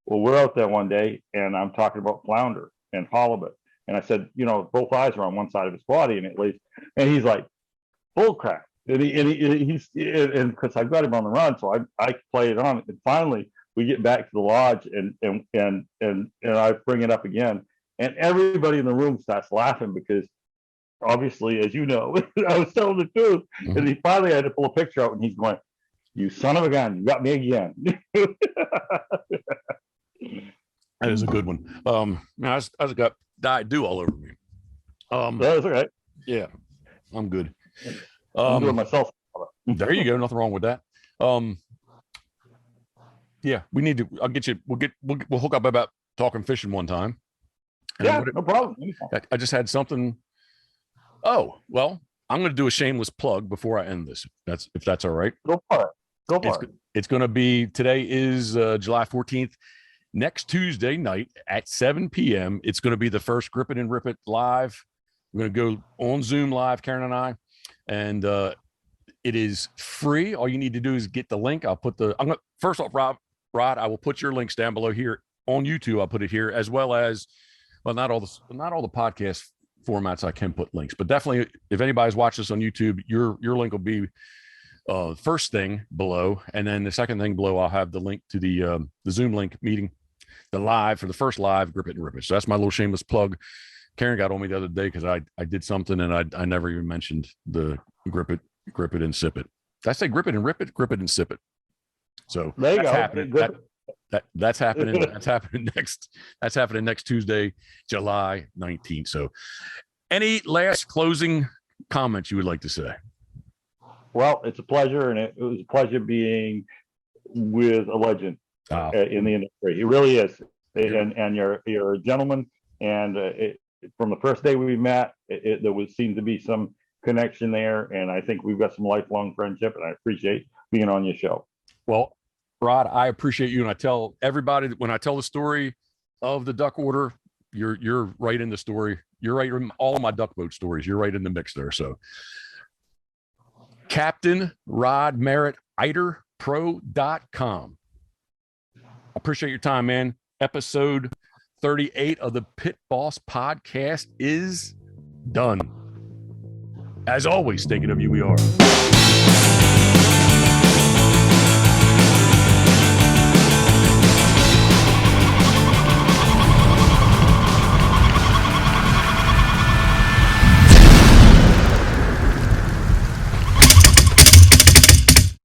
Well, we're out there one day, and I'm talking about flounder and halibut, and I said, both eyes are on one side of his body, and he's like, bull crap. And he's because I've got him on the run, so I play it on, and finally we get back to the lodge, and I bring it up again, and everybody in the room starts laughing because obviously, as you know, I was telling the truth. Mm-hmm. And he finally had to pull a picture out, and he's going, "You son of a gun, you got me again." That is a good one. I just got died dew all over me. That's all right. Yeah, I'm good. I'm doing myself. There you go. Nothing wrong with that. Yeah, we need to. I'll get you. We'll hook up about talking fishing one time. And no problem. I just had something. Oh well, I'm going to do a shameless plug before I end this. If that's all right. Go for it. It's going to be, today is July 14th. Next Tuesday night at 7 p.m. It's going to be the first Grip It and Rip It live. We're going to go on Zoom live, Karen and I, and it is free. All you need to do is get the link. First off, Rod, I will put your links down below here on YouTube. I'll put it here, as well as, well, not all the podcast formats I can put links, but definitely if anybody's watched this on YouTube, your link will be first thing below, and then the second thing below, I'll have the link to the Zoom link meeting, the live for the first live Grip It and Rip It. So that's my little shameless plug. Karen got on me the other day because I did something and I never even mentioned the grip it and sip it. Did I say grip it and rip it? Grip it and sip it. So there you that's go. Happening. That's happening. That's happening next Tuesday, July 19th. So any last closing comments you would like to say? Well, it's a pleasure, and it was a pleasure being with a legend in the industry. He really is, and you're a gentleman. And from the first day we met, there seemed to be some connection there, and I think we've got some lifelong friendship. And I appreciate being on your show. Well, Rod, I appreciate you, and I tell everybody when I tell the story of the duck order, you're right in the story. You're right in all of my duck boat stories. You're right in the mix there. So. Captain Rod Merritt, eiterpro.com. Appreciate your time, man. Episode 38 of the Pitboss Podcast is done. As always, thinking of you, we are.